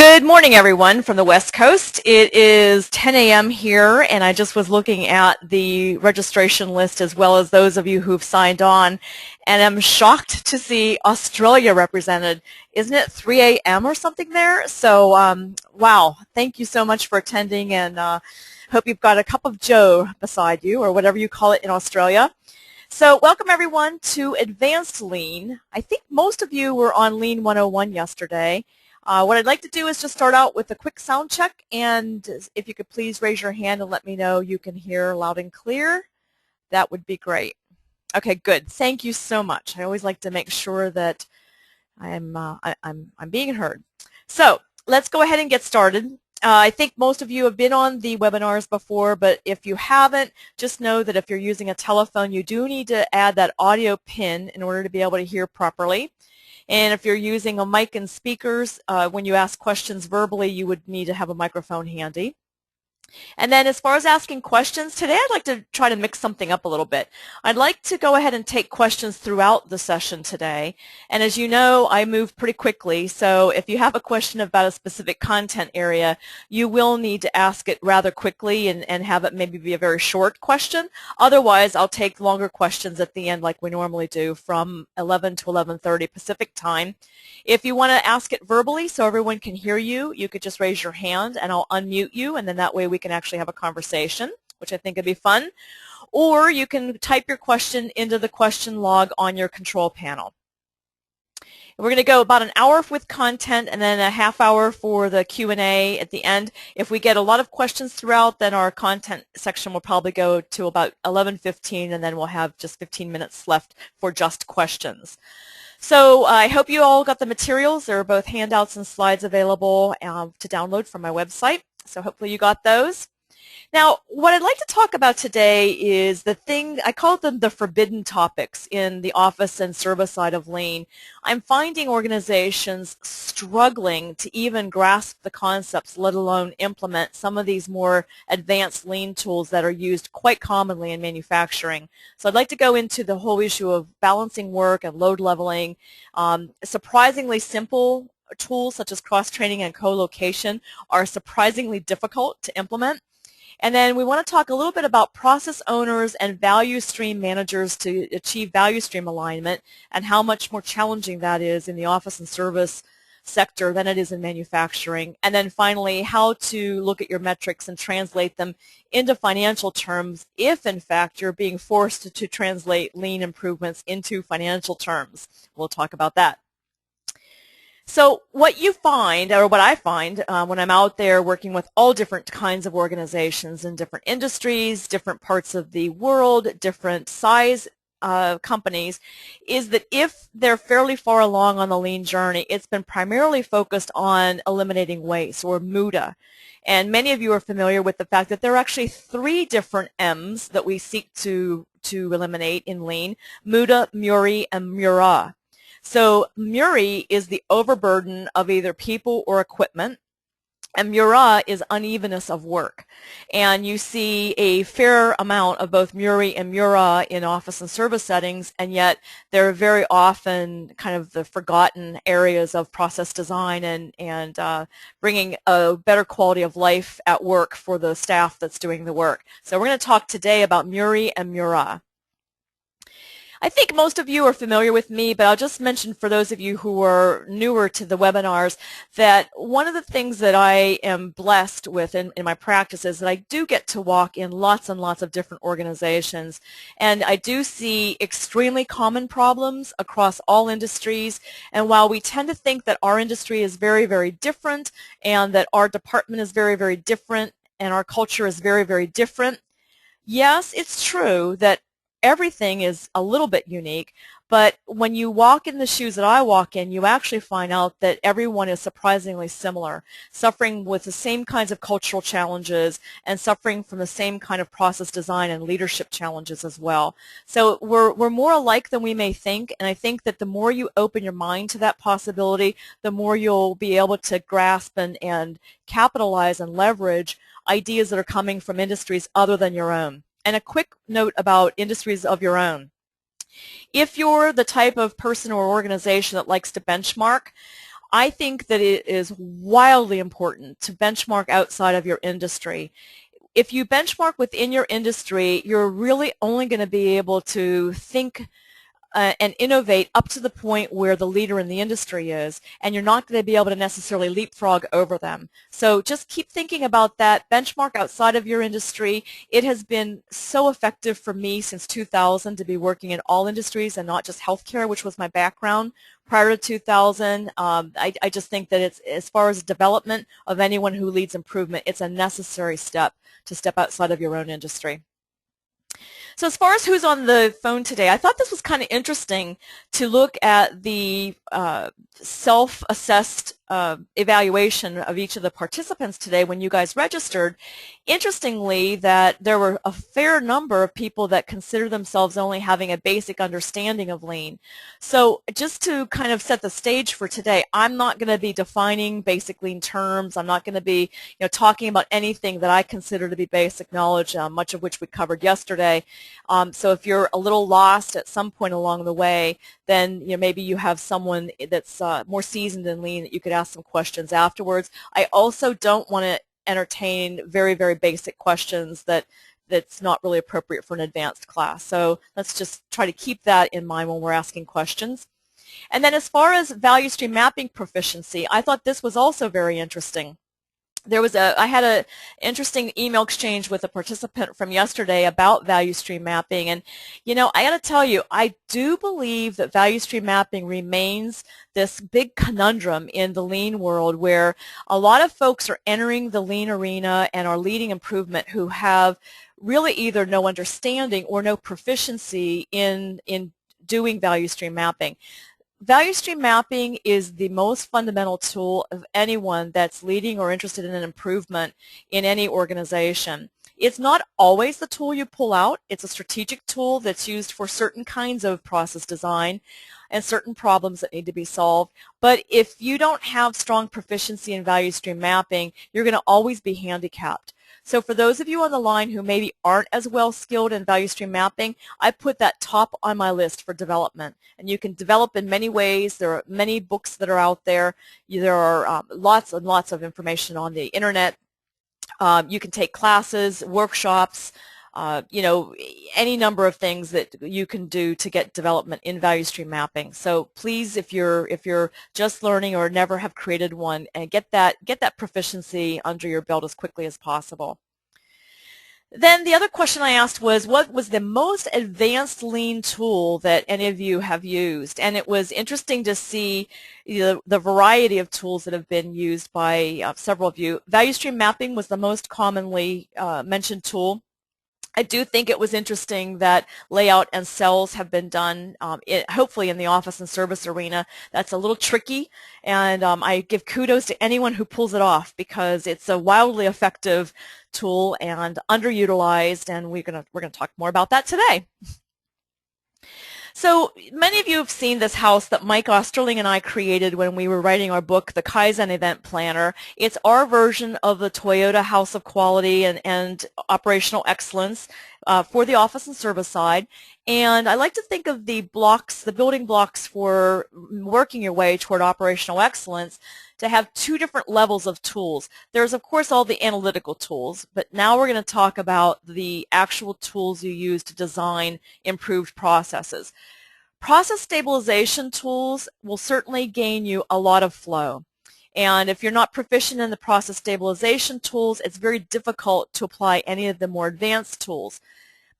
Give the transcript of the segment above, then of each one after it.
Good morning, everyone from the West Coast. It is 10 a.m. here, and I just was looking at the registration list as well as those of you who've signed on, and I'm shocked to see Australia represented. Isn't it 3 a.m. or something there? So, wow, thank you so much for attending, and hope you've got a cup of joe beside you, or whatever you call it in Australia. So welcome everyone to Advanced Lean. I think most of you were on Lean 101 yesterday. What I'd like to do is just start out with a quick sound check, and if you could please raise your hand and let me know you can hear loud and clear, that would be great. Okay, good. Thank you so much. I always like to make sure that I'm being heard. So let's go ahead and get started. I think most of you have been on the webinars before, but if you haven't, just know that if you're using a telephone, you do need to add that audio pin in order to be able to hear properly. And if you're using a mic and speakers, when you ask questions verbally, you would need to have a microphone handy. And then as far as asking questions, today I'd like to try to mix something up a little bit. I'd like to go ahead and take questions throughout the session today. And as you know, I move pretty quickly, so if you have a question about a specific content area, you will need to ask it rather quickly and have it maybe be a very short question. Otherwise, I'll take longer questions at the end like we normally do from 11 to 11:30 Pacific time. If you want to ask it verbally so everyone can hear you, you could just raise your hand and I'll unmute you, and then that way we can actually have a conversation, which I think would be fun. Or you can type your question into the question log on your control panel. We're going to go about an hour with content and then a half hour for the Q&A at the end. If we get a lot of questions throughout, then our content section will probably go to about 11:15, and then we'll have just 15 minutes left for just questions. So I hope you all got the materials. There are both handouts and slides available to download from my website. So hopefully you got those. Now, what I'd like to talk about today is the thing, I call them the forbidden topics in the office and service side of Lean. I'm finding organizations struggling to even grasp the concepts, let alone implement some of these more advanced Lean tools that are used quite commonly in manufacturing. So I'd like to go into the whole issue of balancing work and load leveling. Surprisingly simple tools such as cross-training and co-location are surprisingly difficult to implement. And then we want to talk a little bit about process owners and value stream managers to achieve value stream alignment and how much more challenging that is in the office and service sector than it is in manufacturing. And then finally, how to look at your metrics and translate them into financial terms if, in fact, you're being forced to translate Lean improvements into financial terms. We'll talk about that. So what you find, or what I find when I'm out there working with all different kinds of organizations in different industries, different parts of the world, different size companies, is that if they're fairly far along on the Lean journey, it's been primarily focused on eliminating waste, or MUDA. And many of you are familiar with the fact that there are actually 3 different M's that we seek to eliminate in Lean: MUDA, MURI, and MURA. So MURI is the overburden of either people or equipment, and MURA is unevenness of work. And you see a fair amount of both MURI and MURA in office and service settings, and yet they're very often kind of the forgotten areas of process design and bringing a better quality of life at work for the staff that's doing the work. So we're going to talk today about MURI and MURA. I think most of you are familiar with me, but I'll just mention for those of you who are newer to the webinars that one of the things that I am blessed with in my practice is that I do get to walk in lots and lots of different organizations, and I do see extremely common problems across all industries. And while we tend to think that our industry is very, very different and that our department is very, very different and our culture is very, very different, yes, it's true that everything is a little bit unique, but when you walk in the shoes that I walk in, you actually find out that everyone is surprisingly similar, suffering with the same kinds of cultural challenges and suffering from the same kind of process design and leadership challenges as well. So we're more alike than we may think, and I think that the more you open your mind to that possibility, the more you'll be able to grasp and capitalize and leverage ideas that are coming from industries other than your own. And a quick note about industries of your own. If you're the type of person or organization that likes to benchmark, I think that it is wildly important to benchmark outside of your industry. If you benchmark within your industry, you're really only going to be able to think and innovate up to the point where the leader in the industry is, and you're not going to be able to necessarily leapfrog over them. So just keep thinking about that. Benchmark outside of your industry. It has been so effective for me since 2000 to be working in all industries and not just healthcare, which was my background. Prior to 2000, I just think that it's, as far as development of anyone who leads improvement, it's a necessary step to step outside of your own industry. So as far as who's on the phone today, I thought this was kind of interesting to look at the self-assessed evaluation of each of the participants today when you guys registered. Interestingly, that there were a fair number of people that consider themselves only having a basic understanding of lean. So just to kind of set the stage for today, I'm not going to be defining basic lean terms. I'm not going to be talking about anything that I consider to be basic knowledge, much of which we covered yesterday. So if you're a little lost at some point along the way, then maybe you have someone that's more seasoned in lean that you could ask some questions afterwards. I also don't want to entertain very, very basic questions that's not really appropriate for an advanced class. So let's just try to keep that in mind when we're asking questions. And then as far as value stream mapping proficiency, I thought this was also very interesting. I had an interesting email exchange with a participant from yesterday about value stream mapping, and I got to tell you, I do believe that value stream mapping remains this big conundrum in the lean world, where a lot of folks are entering the lean arena and are leading improvement who have really either no understanding or no proficiency in doing value stream mapping. Value stream mapping is the most fundamental tool of anyone that's leading or interested in an improvement in any organization. It's not always the tool you pull out. It's a strategic tool that's used for certain kinds of process design and certain problems that need to be solved. But if you don't have strong proficiency in value stream mapping, you're going to always be handicapped. So for those of you on the line who maybe aren't as well skilled in value stream mapping, I put that top on my list for development. And you can develop in many ways. There are many books that are out there. There are lots and lots of information on the internet. You can take classes, workshops, any number of things that you can do to get development in value stream mapping. So please, if you're just learning or never have created one, and get that proficiency under your belt as quickly as possible. Then the other question I asked was, what was the most advanced lean tool that any of you have used? And it was interesting to see the variety of tools that have been used by several of you. Value stream mapping was the most commonly mentioned tool. I do think it was interesting that layout and cells have been done, hopefully in the office and service arena. That's a little tricky, and I give kudos to anyone who pulls it off, because it's a wildly effective tool and underutilized, and we're going to talk more about that today. So many of you have seen this house that Mike Osterling and I created when we were writing our book, The Kaizen Event Planner. It's our version of the Toyota House of Quality and Operational Excellence for the office and service side. And I like to think of the blocks, the building blocks for working your way toward operational excellence, to have two different levels of tools. There's, of course, all the analytical tools, but now we're going to talk about the actual tools you use to design improved processes. Process stabilization tools will certainly gain you a lot of flow. And if you're not proficient in the process stabilization tools, it's very difficult to apply any of the more advanced tools.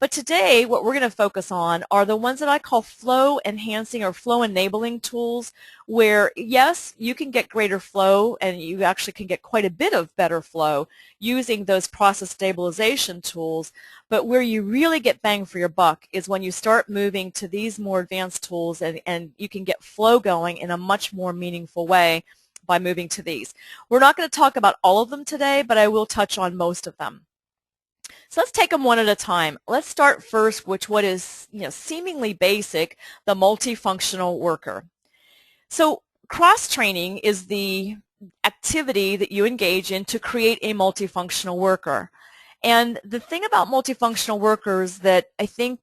But today, what we're going to focus on are the ones that I call flow enhancing or flow enabling tools, where, yes, you can get greater flow, and you actually can get quite a bit of better flow using those process stabilization tools, but where you really get bang for your buck is when you start moving to these more advanced tools, and you can get flow going in a much more meaningful way by moving to these. We're not going to talk about all of them today, but I will touch on most of them. So let's take them one at a time. Let's start first with what is seemingly basic, the multifunctional worker. So cross-training is the activity that you engage in to create a multifunctional worker. And the thing about multifunctional workers that I think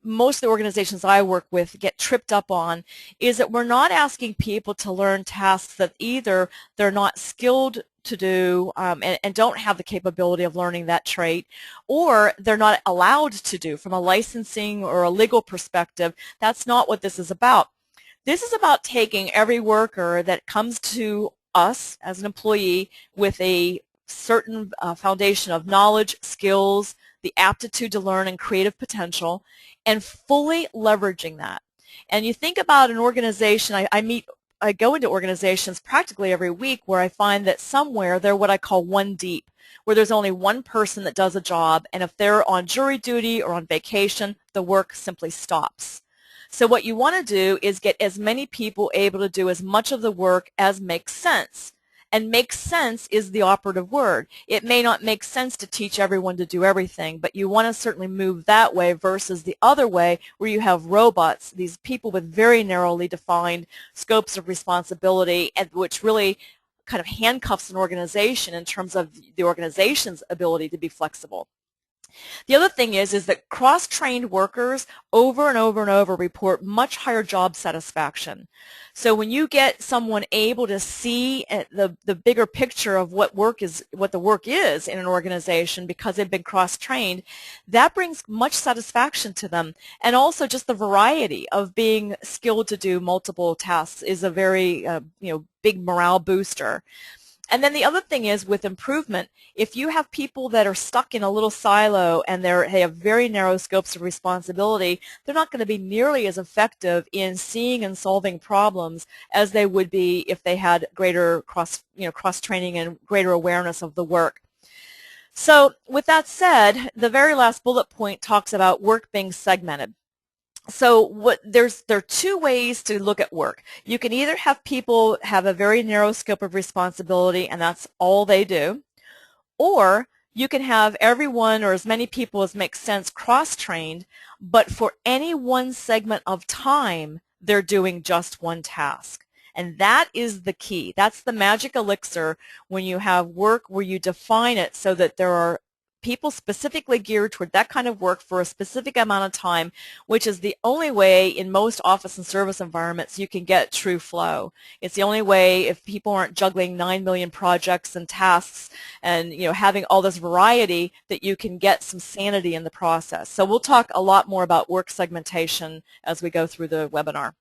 most of the organizations I work with get tripped up on is that we're not asking people to learn tasks that either they're not skilled to do and don't have the capability of learning that trait, or they're not allowed to do from a licensing or a legal perspective. That's not what this is about. This is about taking every worker that comes to us as an employee with a certain foundation of knowledge, skills, the aptitude to learn, and creative potential, and fully leveraging that. And you think about an organization, I go into organizations practically every week where I find that somewhere they're what I call one deep, where there's only one person that does a job, and if they're on jury duty or on vacation, the work simply stops. So what you want to do is get as many people able to do as much of the work as makes sense. And makes sense is the operative word. It may not make sense to teach everyone to do everything, but you want to certainly move that way versus the other way where you have robots, these people with very narrowly defined scopes of responsibility, and which really kind of handcuffs an organization in terms of the organization's ability to be flexible. The other thing is that cross-trained workers over and over and over report much higher job satisfaction. So when you get someone able to see the bigger picture of what the work is in an organization because they've been cross-trained, that brings much satisfaction to them. And also just the variety of being skilled to do multiple tasks is a very big morale booster. And then the other thing is with improvement, if you have people that are stuck in a little silo and they have very narrow scopes of responsibility, they're not going to be nearly as effective in seeing and solving problems as they would be if they had greater cross-training and greater awareness of the work. So with that said, the very last bullet point talks about work being segmented. So there are two ways to look at work. You can either have people have a very narrow scope of responsibility and that's all they do, or you can have everyone or as many people as makes sense cross-trained, but for any one segment of time, they're doing just one task. And that is the key. That's the magic elixir when you have work where you define it so that there are people specifically geared toward that kind of work for a specific amount of time, which is the only way in most office and service environments you can get true flow. It's the only way if people aren't juggling 9 million projects and tasks and having all this variety that you can get some sanity in the process. So we'll talk a lot more about work segmentation as we go through the webinar.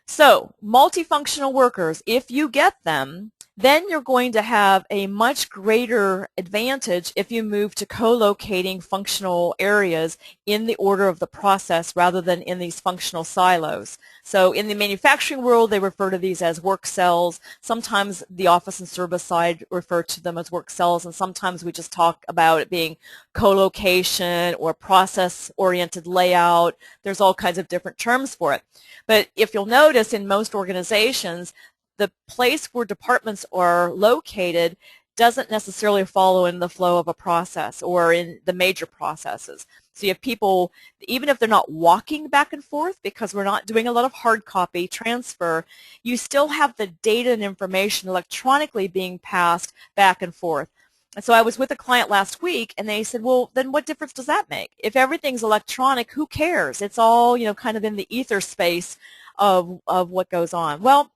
So multifunctional workers, if you get them, then you're going to have a much greater advantage if you move to co-locating functional areas in the order of the process rather than in these functional silos. So in the manufacturing world, they refer to these as work cells. Sometimes the office and service side refer to them as work cells, and sometimes we just talk about it being co-location or process-oriented layout. There's all kinds of different terms for it. But if you'll notice, in most organizations, the place where departments are located doesn't necessarily follow in the flow of a process or in the major processes. So you have people, even if they're not walking back and forth because we're not doing a lot of hard copy transfer, you still have the data and information electronically being passed back and forth. And so I was with a client last week and they said, well, then what difference does that make? If everything's electronic, who cares? It's all, kind of in the ether space of what goes on. Well,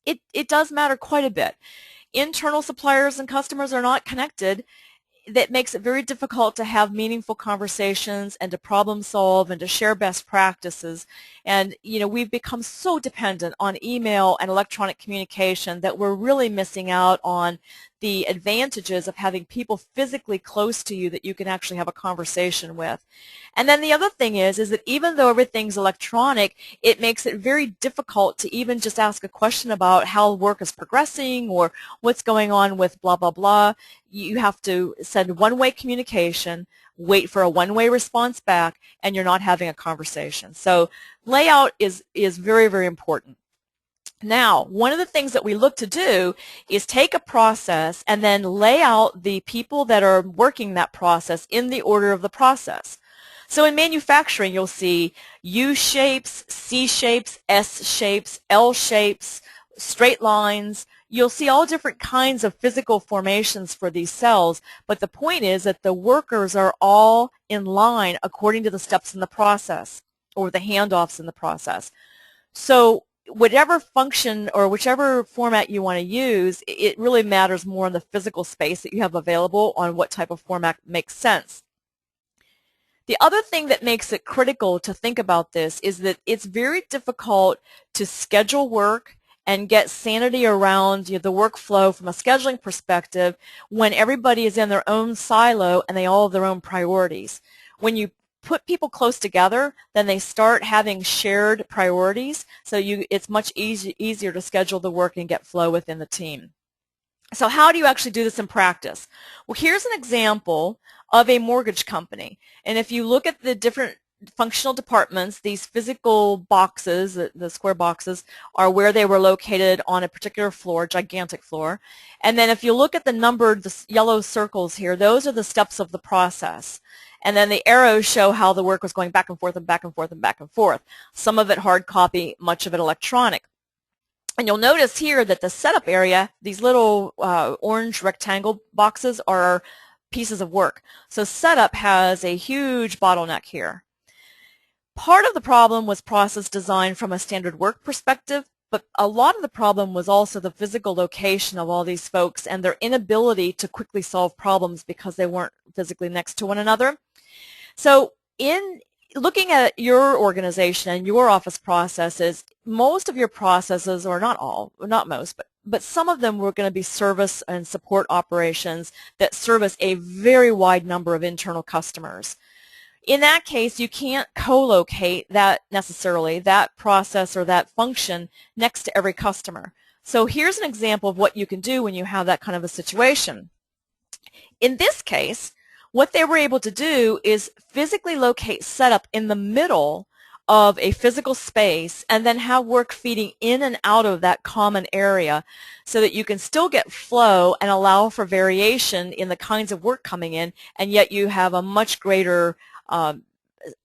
it does matter quite a bit. Internal suppliers and customers are not connected. That makes it very difficult to have meaningful conversations and to problem solve and to share best practices. And we've become so dependent on email and electronic communication that we're really missing out on the advantages of having people physically close to you that you can actually have a conversation with. And then the other thing is that even though everything's electronic, it makes it very difficult to even just ask a question about how work is progressing or what's going on with blah, blah, blah. You have to send one-way communication, wait for a one-way response back, and you're not having a conversation. So layout is very, very important. Now, one of the things that we look to do is take a process and then lay out the people that are working that process in the order of the process. So in manufacturing, you'll see U shapes, C shapes, S shapes, L shapes, straight lines. You'll see all different kinds of physical formations for these cells, but the point is that the workers are all in line according to the steps in the process or the handoffs in the process. So whatever function or whichever format you want to use, it really matters more on the physical space that you have available on what type of format makes sense. The other thing that makes it critical to think about this is that it's very difficult to schedule work and get sanity around the workflow from a scheduling perspective when everybody is in their own silo and they all have their own priorities. When you put people close together, then they start having shared priorities, so it's much easier to schedule the work and get flow within the team. So how do you actually do this in practice? Well, here's an example of a mortgage company. And if you look at the different functional departments, these physical boxes, the square boxes, are where they were located on a particular floor, gigantic floor. And then if you look at the numbered, the yellow circles here, those are the steps of the process. And then the arrows show how the work was going back and forth and back and forth and back and forth. Some of it hard copy, much of it electronic. And you'll notice here that the setup area, these little orange rectangle boxes are pieces of work. So setup has a huge bottleneck here. Part of the problem was process design from a standard work perspective, but a lot of the problem was also the physical location of all these folks and their inability to quickly solve problems because they weren't physically next to one another. So in looking at your organization and your office processes, most of your processes, or not all, not most, but some of them were going to be service and support operations that service a very wide number of internal customers. In that case, you can't co-locate that necessarily, that process or that function next to every customer. So here's an example of what you can do when you have that kind of a situation. In this case, what they were able to do is physically locate setup in the middle of a physical space and then have work feeding in and out of that common area so that you can still get flow and allow for variation in the kinds of work coming in, and yet you have a much greater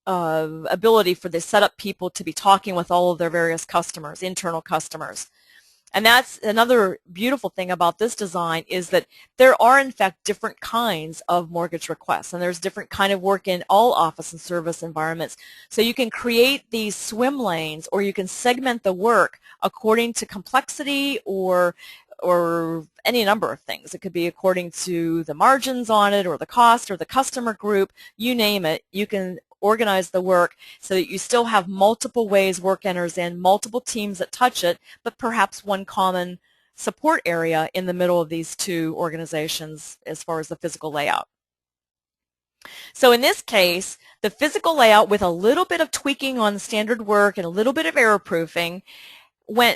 ability for the setup people to be talking with all of their various customers, internal customers. And that's another beautiful thing about this design, is that there are in fact different kinds of mortgage requests, and there's different kind of work in all office and service environments. So you can create these swim lanes, or you can segment the work according to complexity or any number of things. It could be according to the margins on it or the cost or the customer group, you name it. You can organize the work so that you still have multiple ways work enters in, multiple teams that touch it, but perhaps one common support area in the middle of these two organizations as far as the physical layout. So in this case, the physical layout with a little bit of tweaking on standard work and a little bit of error proofing,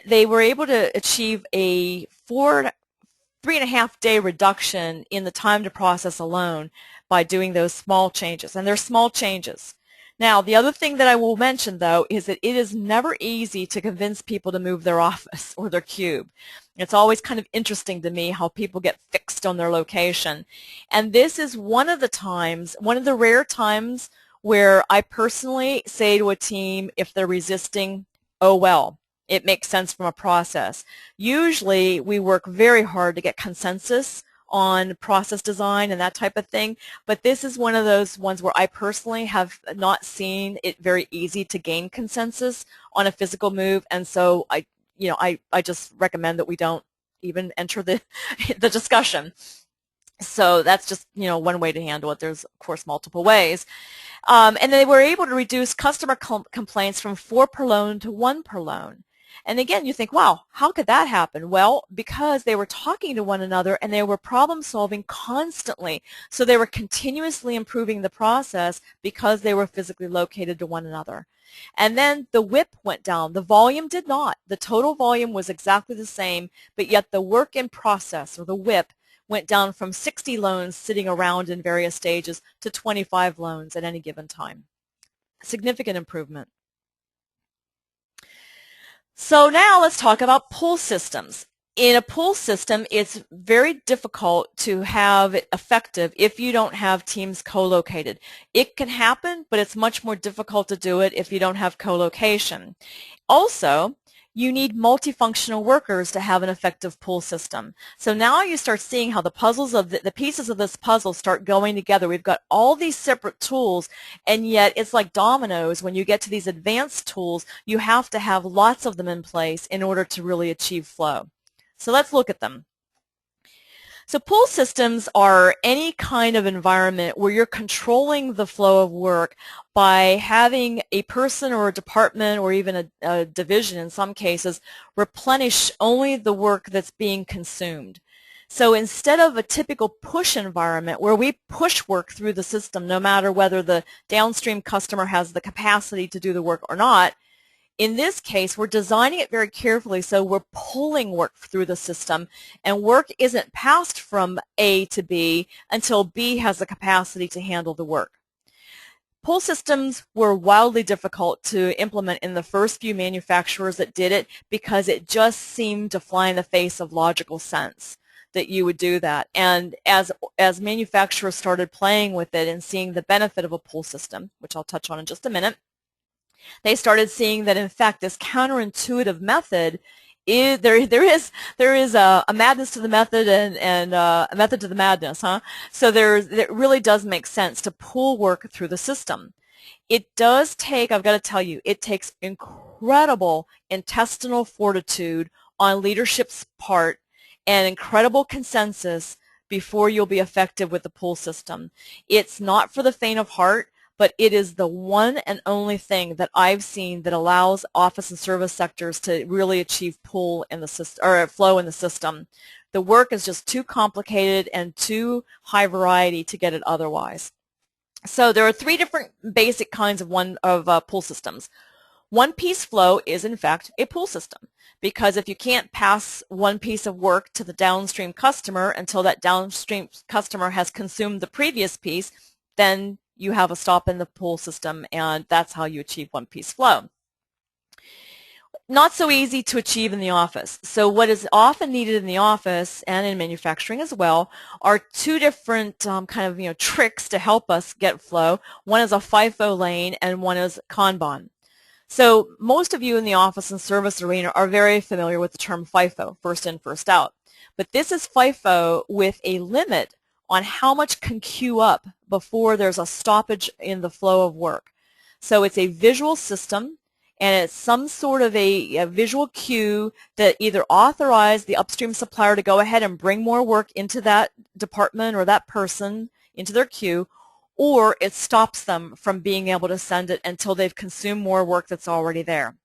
they were able to achieve a 3.5 day reduction in the time to process alone by doing those small changes. And they're small changes. Now, the other thing that I will mention, though, is that it is never easy to convince people to move their office or their cube. It's always kind of interesting to me how people get fixed on their location. And this is one of the rare times where I personally say to a team, if they're resisting, oh well. It makes sense from a process. Usually we work very hard to get consensus on process design and that type of thing, but this is one of those ones where I personally have not seen it very easy to gain consensus on a physical move, and so I just recommend that we don't even enter the discussion. So that's just one way to handle it. There's of course multiple ways. And they were able to reduce customer complaints from 4 per loan to 1 per loan. And again, you think, wow, how could that happen? Well, because they were talking to one another and they were problem solving constantly. So they were continuously improving the process because they were physically located to one another. And then the WIP went down. The volume did not. The total volume was exactly the same, but yet the work in process, or the WIP, went down from 60 loans sitting around in various stages to 25 loans at any given time. Significant improvement. So now let's talk about pull systems. In a pull system, it's very difficult to have it effective if you don't have teams co-located. It can happen, but it's much more difficult to do it if you don't have co-location. Also, You need multifunctional workers to have an effective pull system. So now you start seeing how the puzzles of the pieces of this puzzle start going together. We've got all these separate tools, and yet it's like dominoes. When you get to these advanced tools, you have to have lots of them in place in order to really achieve flow. So let's look at them. So pull systems are any kind of environment where you're controlling the flow of work by having a person or a department or even a division in some cases replenish only the work that's being consumed. So instead of a typical push environment where we push work through the system no matter whether the downstream customer has the capacity to do the work or not, in this case, we're designing it very carefully so we're pulling work through the system, and work isn't passed from A to B until B has the capacity to handle the work. Pull systems were wildly difficult to implement in the first few manufacturers that did it because it just seemed to fly in the face of logical sense that you would do that. And as manufacturers started playing with it and seeing the benefit of a pull system, which I'll touch on in just a minute, they started seeing that in fact this counterintuitive method is there is a madness to the method and a method to the madness, huh? So it really does make sense to pull work through the system. It does take, I've got to tell you, it takes incredible intestinal fortitude on leadership's part and incredible consensus before you'll be effective with the pull system. It's not for the faint of heart, but it is the one and only thing that I've seen that allows office and service sectors to really achieve pull in the system or flow in the system. The work is just too complicated and too high variety to get it otherwise. So there are three different basic kinds of pull systems. One-piece flow is in fact a pull system, because if you can't pass one piece of work to the downstream customer until that downstream customer has consumed the previous piece, then you have a stop in the pull system, and that's how you achieve one-piece flow. Not so easy to achieve in the office. So what is often needed in the office and in manufacturing as well are two different kind of tricks to help us get flow. One is a FIFO lane and one is Kanban. So most of you in the office and service arena are very familiar with the term FIFO, first in, first out. But this is FIFO with a limit on how much can queue up before there's a stoppage in the flow of work. So it's a visual system, and it's some sort of a visual cue that either authorize the upstream supplier to go ahead and bring more work into that department or that person into their queue, or it stops them from being able to send it until they've consumed more work that's already there.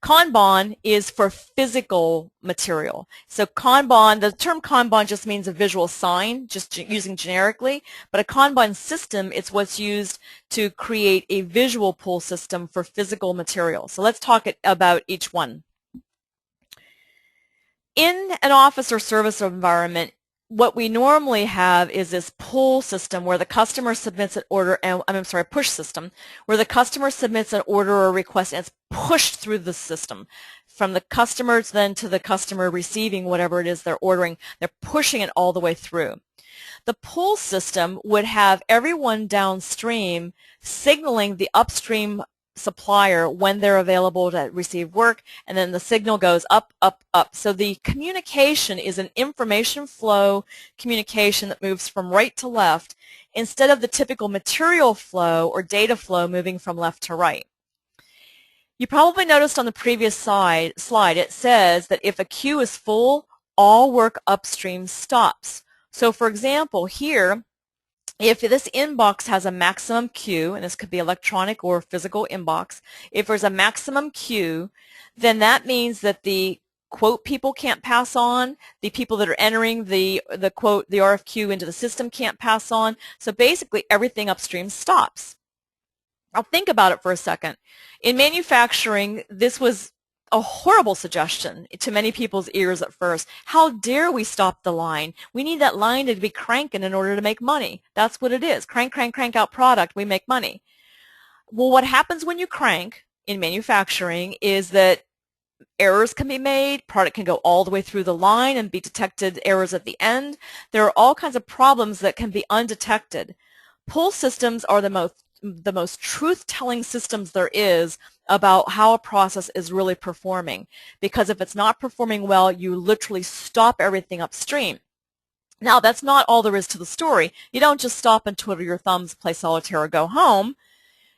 Kanban is for physical material. So Kanban, the term Kanban just means a visual sign, just using generically, but a Kanban system, it's what's used to create a visual pull system for physical material. So let's talk about each one. In an office or service environment, what we normally have is this pull system where the customer submits an order, and push system, where the customer submits an order or request and it's pushed through the system. From the customers then to the customer receiving whatever it is they're ordering, they're pushing it all the way through. The pull system would have everyone downstream signaling the upstream supplier when they're available to receive work, and then the signal goes up, up, up. So the communication is an information flow communication that moves from right to left instead of the typical material flow or data flow moving from left to right. You probably noticed on the previous slide it says that if a queue is full, all work upstream stops. So for example, here, if this inbox has a maximum queue, and this could be electronic or physical inbox, if there's a maximum queue, then that means that the quote people can't pass on, the people that are entering the quote, the RFQ into the system can't pass on, so basically everything upstream stops. Now think about it for a second. In manufacturing, this was a horrible suggestion to many people's ears at first. How dare we stop the line? We need that line to be cranking in order to make money. That's what it is. Crank, crank, crank out product, we make money. Well, what happens when you crank in manufacturing is that errors can be made, product can go all the way through the line and be detected errors at the end. There are all kinds of problems that can be undetected. Pull systems are the most the most truth-telling systems there is about how a process is really performing. Because if it's not performing well, you literally stop everything upstream. Now, that's not all there is to the story. You don't just stop and twiddle your thumbs, play solitaire, or go home.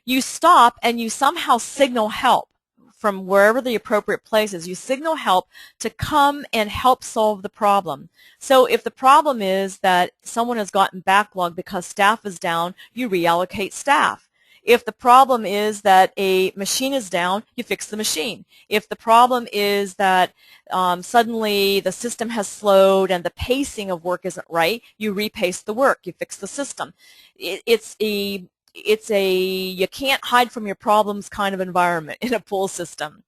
You stop and you somehow signal help from wherever the appropriate place is. You signal help to come and help solve the problem. So if the problem is that someone has gotten backlogged because staff is down, you reallocate staff. If the problem is that a machine is down, you fix the machine. If the problem is that suddenly the system has slowed and the pacing of work isn't right, you repace the work, you fix the system. It's a you can't hide from your problems kind of environment in a pull system.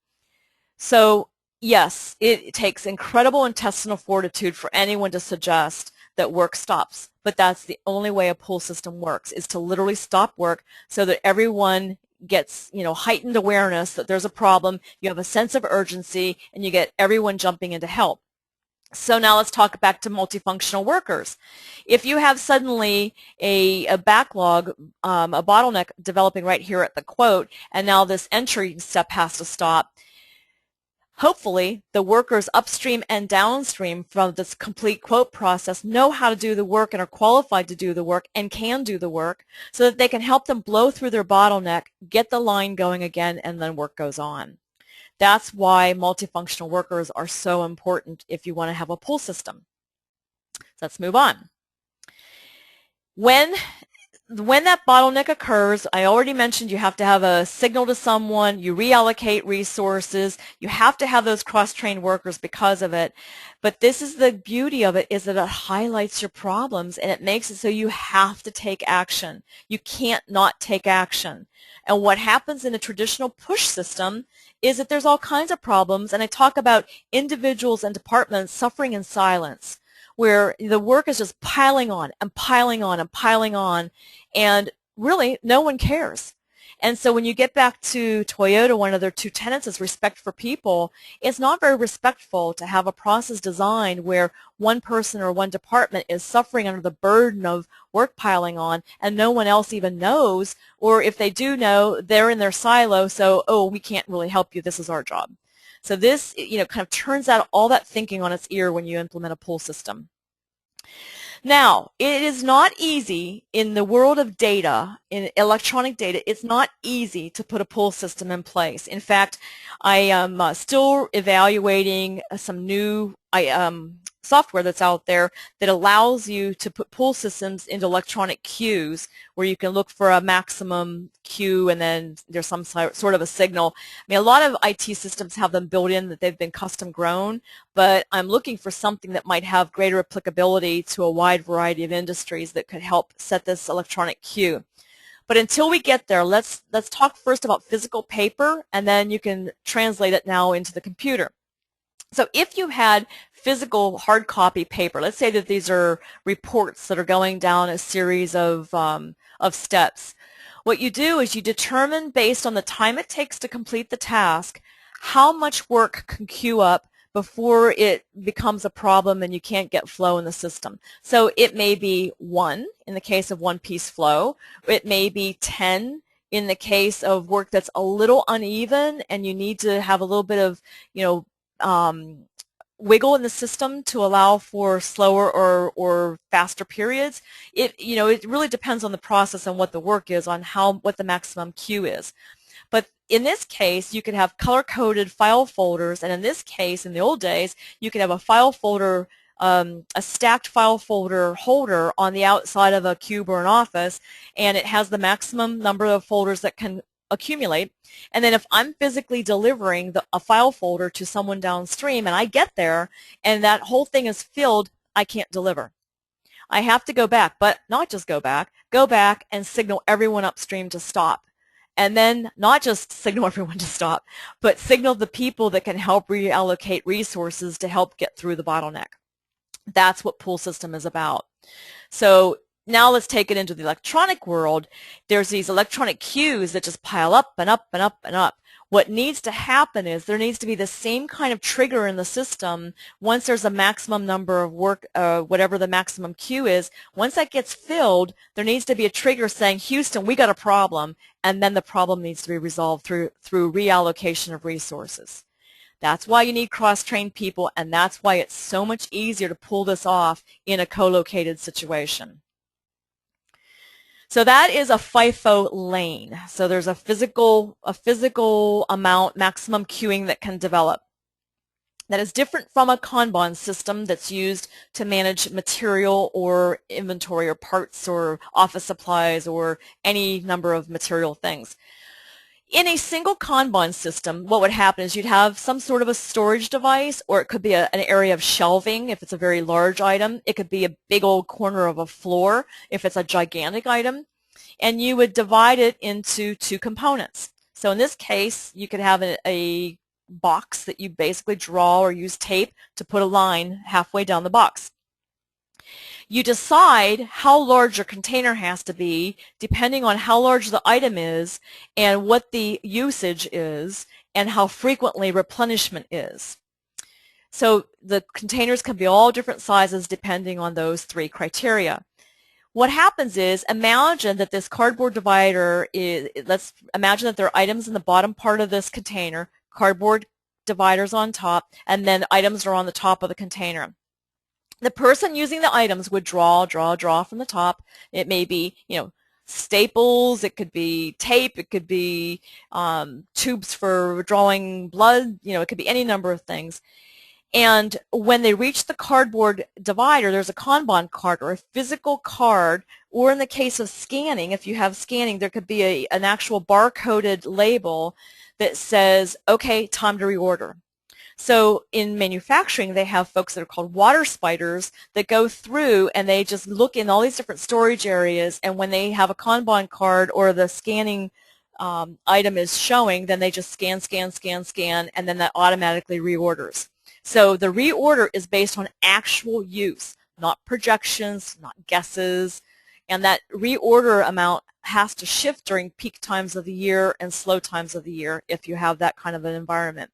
So yes, it takes incredible intestinal fortitude for anyone to suggest that work stops, but that's the only way a pull system works, is to literally stop work so that everyone gets, heightened awareness that there's a problem, you have a sense of urgency, and you get everyone jumping in to help. So now let's talk back to multifunctional workers. If you have suddenly a backlog, a bottleneck developing right here at the quote, and now this entry step has to stop, hopefully the workers upstream and downstream from this complete quote process know how to do the work and are qualified to do the work and can do the work so that they can help them blow through their bottleneck, get the line going again, and then work goes on. That's why multifunctional workers are so important if you want to have a pull system. Let's move on. When that bottleneck occurs, I already mentioned you have to have a signal to someone, you reallocate resources, you have to have those cross-trained workers because of it. But this is the beauty of it, is that it highlights your problems and it makes it so you have to take action. You can't not take action. And what happens in a traditional push system is that there's all kinds of problems, and I talk about individuals and departments suffering in silence, where the work is just piling on and piling on and piling on, and really no one cares. And so when you get back to Toyota, one of their two tenets is respect for people. It's not very respectful to have a process designed where one person or one department is suffering under the burden of work piling on and no one else even knows, or if they do know, they're in their silo, so, oh, we can't really help you, this is our job. So this, kind of turns out all that thinking on its ear when you implement a pull system. Now, it is not easy in the world of data, in electronic data, it's not easy to put a pull system in place. In fact, I am still evaluating some new software that's out there that allows you to put pull systems into electronic queues where you can look for a maximum queue and then there's some sort of a signal. I mean, a lot of IT systems have them built in, that they've been custom grown, but I'm looking for something that might have greater applicability to a wide variety of industries that could help set this electronic queue. But until we get there, let's talk first about physical paper, and then you can translate it now into the computer. So if you had physical hard copy paper, let's say that these are reports that are going down a series of steps, what you do is you determine, based on the time it takes to complete the task, how much work can queue up before it becomes a problem and you can't get flow in the system. So it may be 1 in the case of one-piece flow. It may be 10 in the case of work that's a little uneven and you need to have a little bit of, wiggle in the system to allow for slower or faster periods. It really depends on the process and what the work is, on what the maximum queue is. But in this case, you could have color-coded file folders, and in this case, in the old days, you could have a file folder, a stacked file folder holder on the outside of a cube or an office, and it has the maximum number of folders that can accumulate. And then if I'm physically delivering a file folder to someone downstream and I get there and that whole thing is filled, I can't deliver. I have to go back, but not just go back and signal everyone upstream to stop. And then not just signal everyone to stop, but signal the people that can help reallocate resources to help get through the bottleneck. That's what pull system is about. So now let's take it into the electronic world. There's these electronic queues that just pile up and up and up and up. What needs to happen is there needs to be the same kind of trigger in the system once there's a maximum number of work, whatever the maximum queue is. Once that gets filled, there needs to be a trigger saying, Houston, we got a problem, and then the problem needs to be resolved through reallocation of resources. That's why you need cross-trained people, and that's why it's so much easier to pull this off in a co-located situation. So that is a FIFO lane. So there's a physical amount, maximum queuing that can develop. That is different from a Kanban system that's used to manage material or inventory or parts or office supplies or any number of material things. In a single Kanban system, what would happen is you'd have some sort of a storage device, or it could be an area of shelving if it's a very large item. It could be a big old corner of a floor if it's a gigantic item. And you would divide it into two components. So in this case, you could have a box that you basically draw or use tape to put a line halfway down the box. You decide how large your container has to be depending on how large the item is and what the usage is and how frequently replenishment is. So the containers can be all different sizes depending on those three criteria. What happens is, imagine that this cardboard divider is, let's imagine that there are items in the bottom part of this container, cardboard dividers on top, and then items are on the top of the container. The person using the items would draw from the top. It may be, staples, it could be tape, it could be tubes for drawing blood, it could be any number of things. And when they reach the cardboard divider, there's a Kanban card or a physical card, or in the case of scanning, if you have scanning, there could be an actual barcoded label that says, okay, time to reorder. So in manufacturing, they have folks that are called water spiders that go through and they just look in all these different storage areas, and when they have a Kanban card or the scanning item is showing, then they just scan, and then that automatically reorders. So the reorder is based on actual use, not projections, not guesses, and that reorder amount has to shift during peak times of the year and slow times of the year if you have that kind of an environment.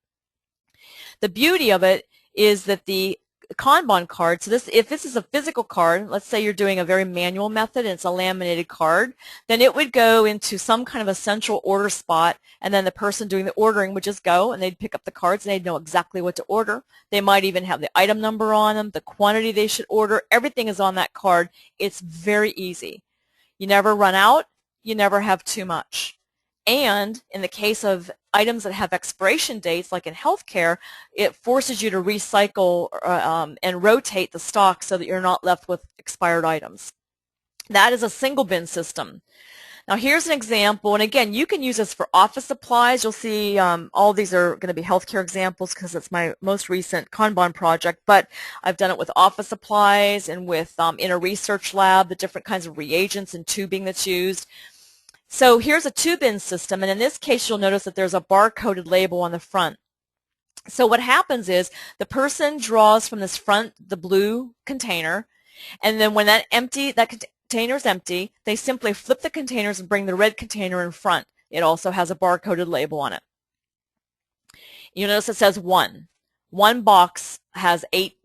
The beauty of it is that the Kanban card, so if this is a physical card, let's say you're doing a very manual method and it's a laminated card, then it would go into some kind of a central order spot, and then the person doing the ordering would just go and they'd pick up the cards and they'd know exactly what to order. They might even have the item number on them, the quantity they should order, everything is on that card. It's very easy. You never run out, you never have too much. And in the case of items that have expiration dates, like in healthcare, it forces you to recycle and rotate the stock so that you're not left with expired items. That is a single bin system. Now here's an example, and again, you can use this for office supplies. You'll see all these are going to be healthcare examples because it's my most recent Kanban project, but I've done it with office supplies and with in a research lab, the different kinds of reagents and tubing that's used. So here's a two-bin system, and in this case you'll notice that there's a bar-coded label on the front. So what happens is the person draws from this front the blue container, and then when that container is empty, they simply flip the containers and bring the red container in front. It also has a bar-coded label on it. You'll notice it says 1. One box has eight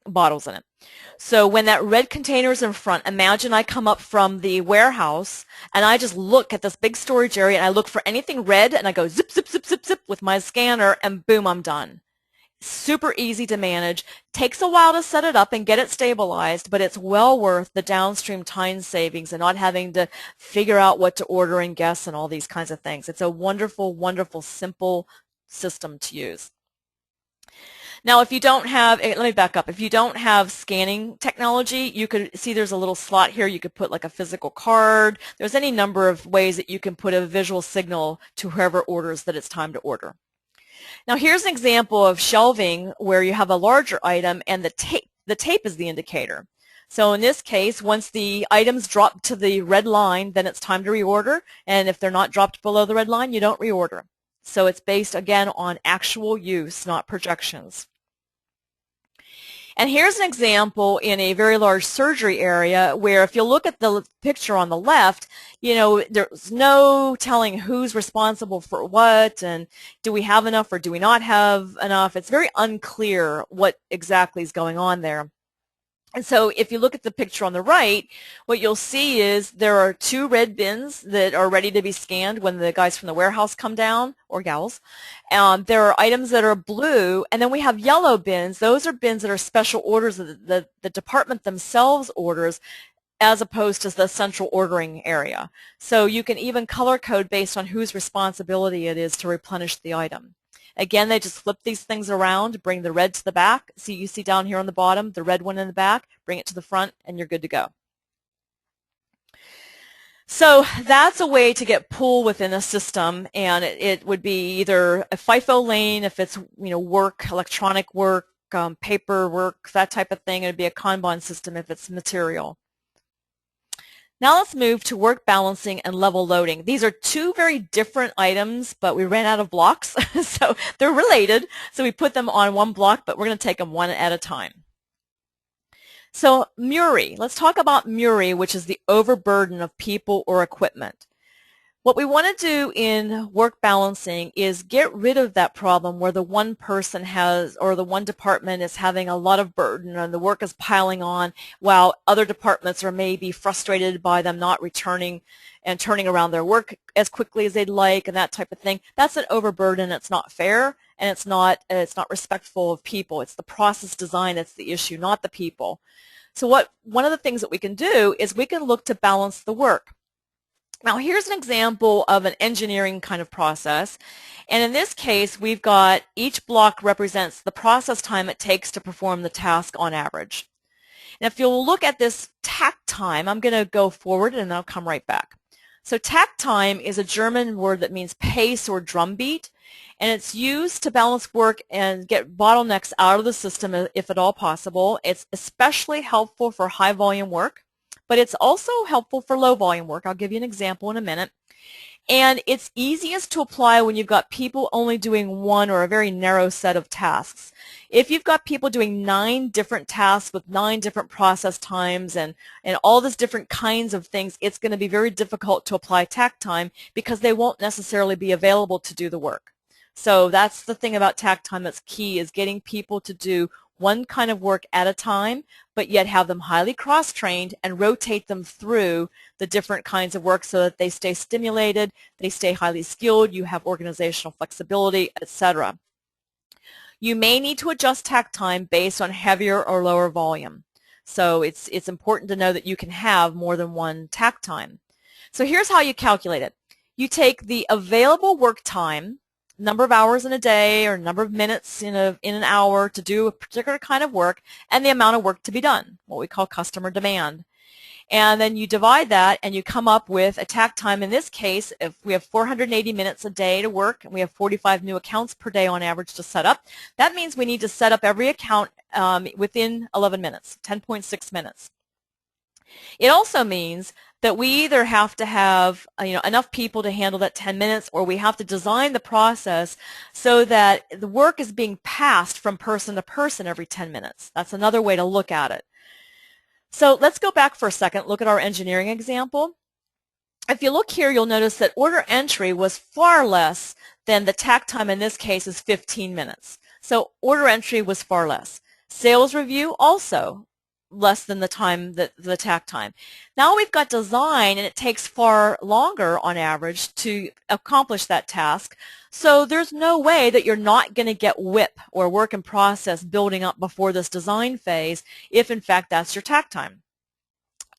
bottles in it. So when that red container is in front, imagine I come up from the warehouse and I just look at this big storage area and I look for anything red and I go zip, zip, zip, zip, zip with my scanner and boom, I'm done. Super easy to manage. Takes a while to set it up and get it stabilized, but it's well worth the downstream time savings and not having to figure out what to order and guess and all these kinds of things. It's a wonderful, wonderful, simple system to use. Now, if you don't have, let me back up. If you don't have scanning technology, you could see there's a little slot here. You could put like a physical card. There's any number of ways that you can put a visual signal to whoever orders that it's time to order. Now, here's an example of shelving where you have a larger item and the tape is the indicator. So in this case, once the items drop to the red line, then it's time to reorder. And if they're not dropped below the red line, you don't reorder. So it's based, again, on actual use, not projections. And here's an example in a very large surgery area where if you look at the picture on the left, you know, there's no telling who's responsible for what and do we have enough or do we not have enough. It's very unclear what exactly is going on there. And so if you look at the picture on the right, what you'll see is there are 2 red bins that are ready to be scanned when the guys from the warehouse come down, or gals. There are items that are blue, and then we have yellow bins. Those are bins that are special orders that the department themselves orders, as opposed to the central ordering area. So you can even color code based on whose responsibility it is to replenish the item. Again, they just flip these things around, bring the red to the back. See, you see down here on the bottom, the red one in the back, bring it to the front, and you're good to go. So that's a way to get pull within a system, and it would be either a FIFO lane if it's, you know, work, electronic work, paperwork, that type of thing. It would be a Kanban system if it's material. Now let's move to work balancing and level loading. These are 2 very different items, but we ran out of blocks, so they're related. So we put them on one block, but we're going to take them one at a time. So MURI, let's talk about MURI, which is the overburden of people or equipment. What we want to do in work balancing is get rid of that problem where the one person has, or the one department is having a lot of burden and the work is piling on while other departments are maybe frustrated by them not returning and turning around their work as quickly as they'd like and that type of thing. That's an overburden. It's not fair and it's not respectful of people. It's the process design that's the issue, not the people. So one of the things that we can do is we can look to balance the work. Now here's an example of an engineering kind of process, and in this case we've got each block represents the process time it takes to perform the task on average. And if you'll look at this takt time, I'm going to go forward and then I'll come right back. So takt time is a German word that means pace or drumbeat, and it's used to balance work and get bottlenecks out of the system if at all possible. It's especially helpful for high volume work, but it's also helpful for low volume work. I'll give you an example in a minute. And it's easiest to apply when you've got people only doing one or a very narrow set of tasks. If you've got people doing 9 different tasks with 9 different process times and all these different kinds of things, it's going to be very difficult to apply takt time because they won't necessarily be available to do the work. So that's the thing about takt time that's key, is getting people to do one kind of work at a time, but yet have them highly cross-trained and rotate them through the different kinds of work so that they stay stimulated, they stay highly skilled, you have organizational flexibility, etc. You may need to adjust takt time based on heavier or lower volume. So it's important to know that you can have more than one takt time. So here's how you calculate it. You take the available work time, number of hours in a day or number of minutes in an hour to do a particular kind of work, and the amount of work to be done, what we call customer demand. And then you divide that and you come up with a takt time. In this case, if we have 480 minutes a day to work and we have 45 new accounts per day on average to set up, that means we need to set up every account within 11 minutes, 10.6 minutes. It also means that we either have to have enough people to handle that 10 minutes, or we have to design the process so that the work is being passed from person to person every 10 minutes. That's another way to look at it. So let's go back for a second, look at our engineering example. If you look here, you'll notice that order entry was far less than the takt time. In this case is 15 minutes. So order entry was far less. Sales review also less than the takt time. Now we've got design, and it takes far longer on average to accomplish that task. So there's no way that you're not going to get WIP, or work in process, building up before this design phase if in fact that's your takt time.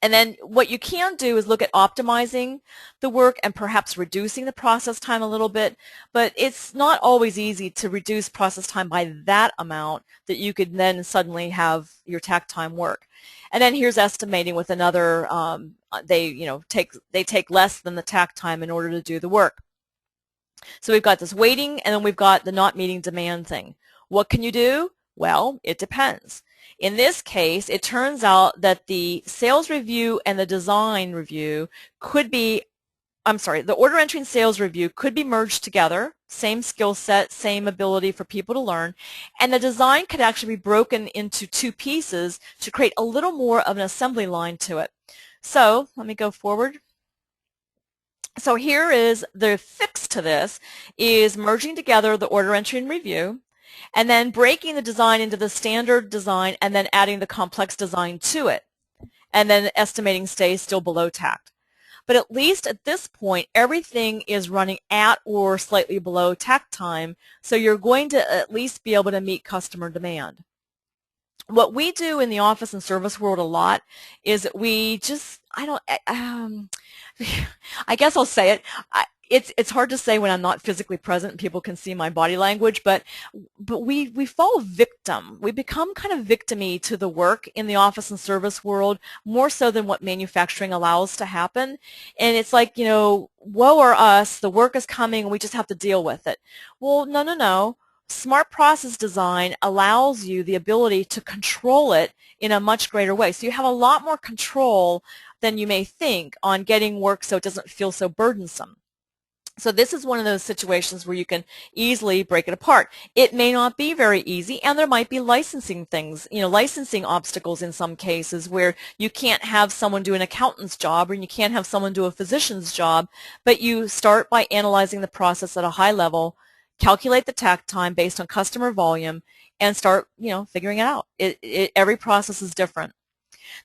And then what you can do is look at optimizing the work and perhaps reducing the process time a little bit, but it's not always easy to reduce process time by that amount that you could then suddenly have your takt time work. And then here's estimating with another, they take less than the takt time in order to do the work. So we've got this waiting, and then we've got the not meeting demand thing. What can you do? Well, it depends. In this case, it turns out that the sales review and the design review could be the order entry and sales review could be merged together, same skill set, same ability for people to learn, and the design could actually be broken into two pieces to create a little more of an assembly line to it. So let me go forward. So here is the fix to this, is merging together the order entry and review, and then breaking the design into the standard design and then adding the complex design to it. And then estimating stays still below Takt. But at least at this point, everything is running at or slightly below Takt time, so you're going to at least be able to meet customer demand. What we do in the office and service world a lot is that we just, I guess I'll say it. It's hard to say when I'm not physically present and people can see my body language, but we fall victim. We become kind of victim-y to the work in the office and service world, more so than what manufacturing allows to happen. And it's like, you know, woe are us, the work is coming and we just have to deal with it. Well, no, no, no. Smart process design allows you the ability to control it in a much greater way. So you have a lot more control than you may think on getting work so it doesn't feel so burdensome. So this is one of those situations where you can easily break it apart. It may not be very easy, and there might be licensing things, you know, licensing obstacles in some cases where you can't have someone do an accountant's job or you can't have someone do a physician's job, but you start by analyzing the process at a high level, calculate the takt time based on customer volume, and start, you know, figuring it out. Every process is different.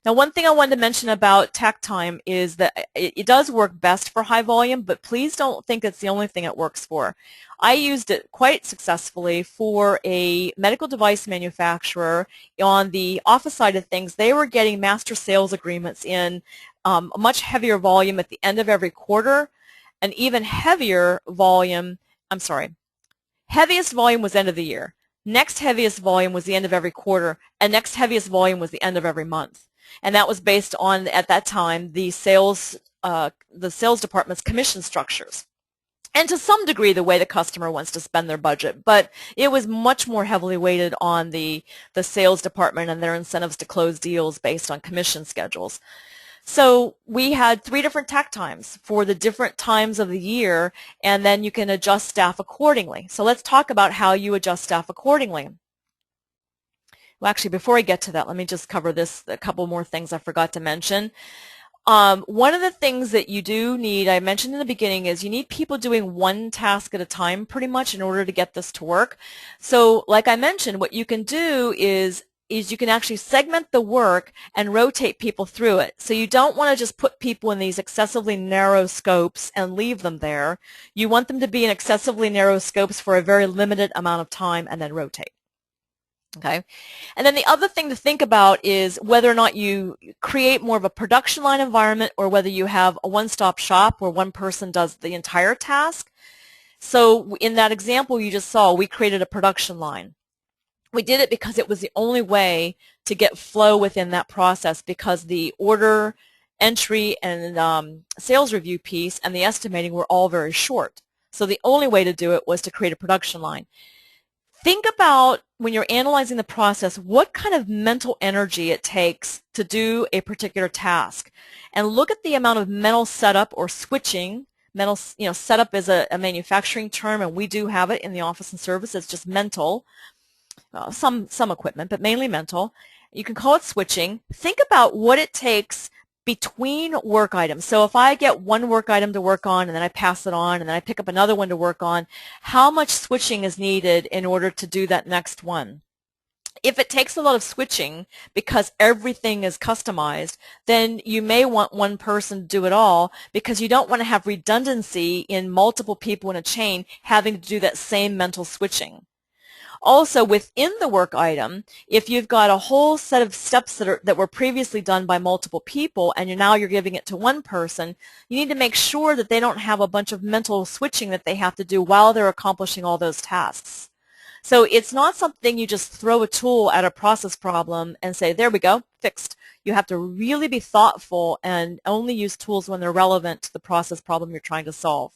Now, one thing I wanted to mention about takt time is that it does work best for high volume, but please don't think it's the only thing it works for. I used it quite successfully for a medical device manufacturer on the office side of things. They were getting master sales agreements in a much heavier volume at the end of every quarter, an even heavier volume, heaviest volume was end of the year. Next heaviest volume was the end of every quarter, and next heaviest volume was the end of every month. And that was based on, at that time, the sales department's commission structures. And to some degree, the way the customer wants to spend their budget. But it was much more heavily weighted on the sales department and their incentives to close deals based on commission schedules. So we had 3 different takt times for the different times of the year, and then you can adjust staff accordingly. So let's talk about how you adjust staff accordingly. Well, actually, before I get to that, let me just cover this, a couple more things I forgot to mention. One of the things that you do need, I mentioned in the beginning, is you need people doing one task at a time pretty much in order to get this to work. So like I mentioned, what you can do is you can actually segment the work and rotate people through it. So you don't want to just put people in these excessively narrow scopes and leave them there. You want them to be in excessively narrow scopes for a very limited amount of time and then rotate. Okay, and then the other thing to think about is whether or not you create more of a production line environment or whether you have a one-stop shop where one person does the entire task. So in that example you just saw, we created a production line. We did it because it was the only way to get flow within that process, because the order entry and sales review piece and the estimating were all very short. So the only way to do it was to create a production line. Think about, when you're analyzing the process, what kind of mental energy it takes to do a particular task. And look at the amount of mental setup or switching. Mental, setup is a manufacturing term, and we do have it in the office and service. It's just mental. Some equipment, but mainly mental. You can call it switching. Think about what it takes between work items. So if I get one work item to work on and then I pass it on and then I pick up another one to work on, how much switching is needed in order to do that next one? If it takes a lot of switching because everything is customized, then you may want one person to do it all, because you don't want to have redundancy in multiple people in a chain having to do that same mental switching. Also, within the work item, if you've got a whole set of steps that were previously done by multiple people and now you're giving it to one person, you need to make sure that they don't have a bunch of mental switching that they have to do while they're accomplishing all those tasks. So it's not something you just throw a tool at a process problem and say, there we go, fixed. You have to really be thoughtful and only use tools when they're relevant to the process problem you're trying to solve.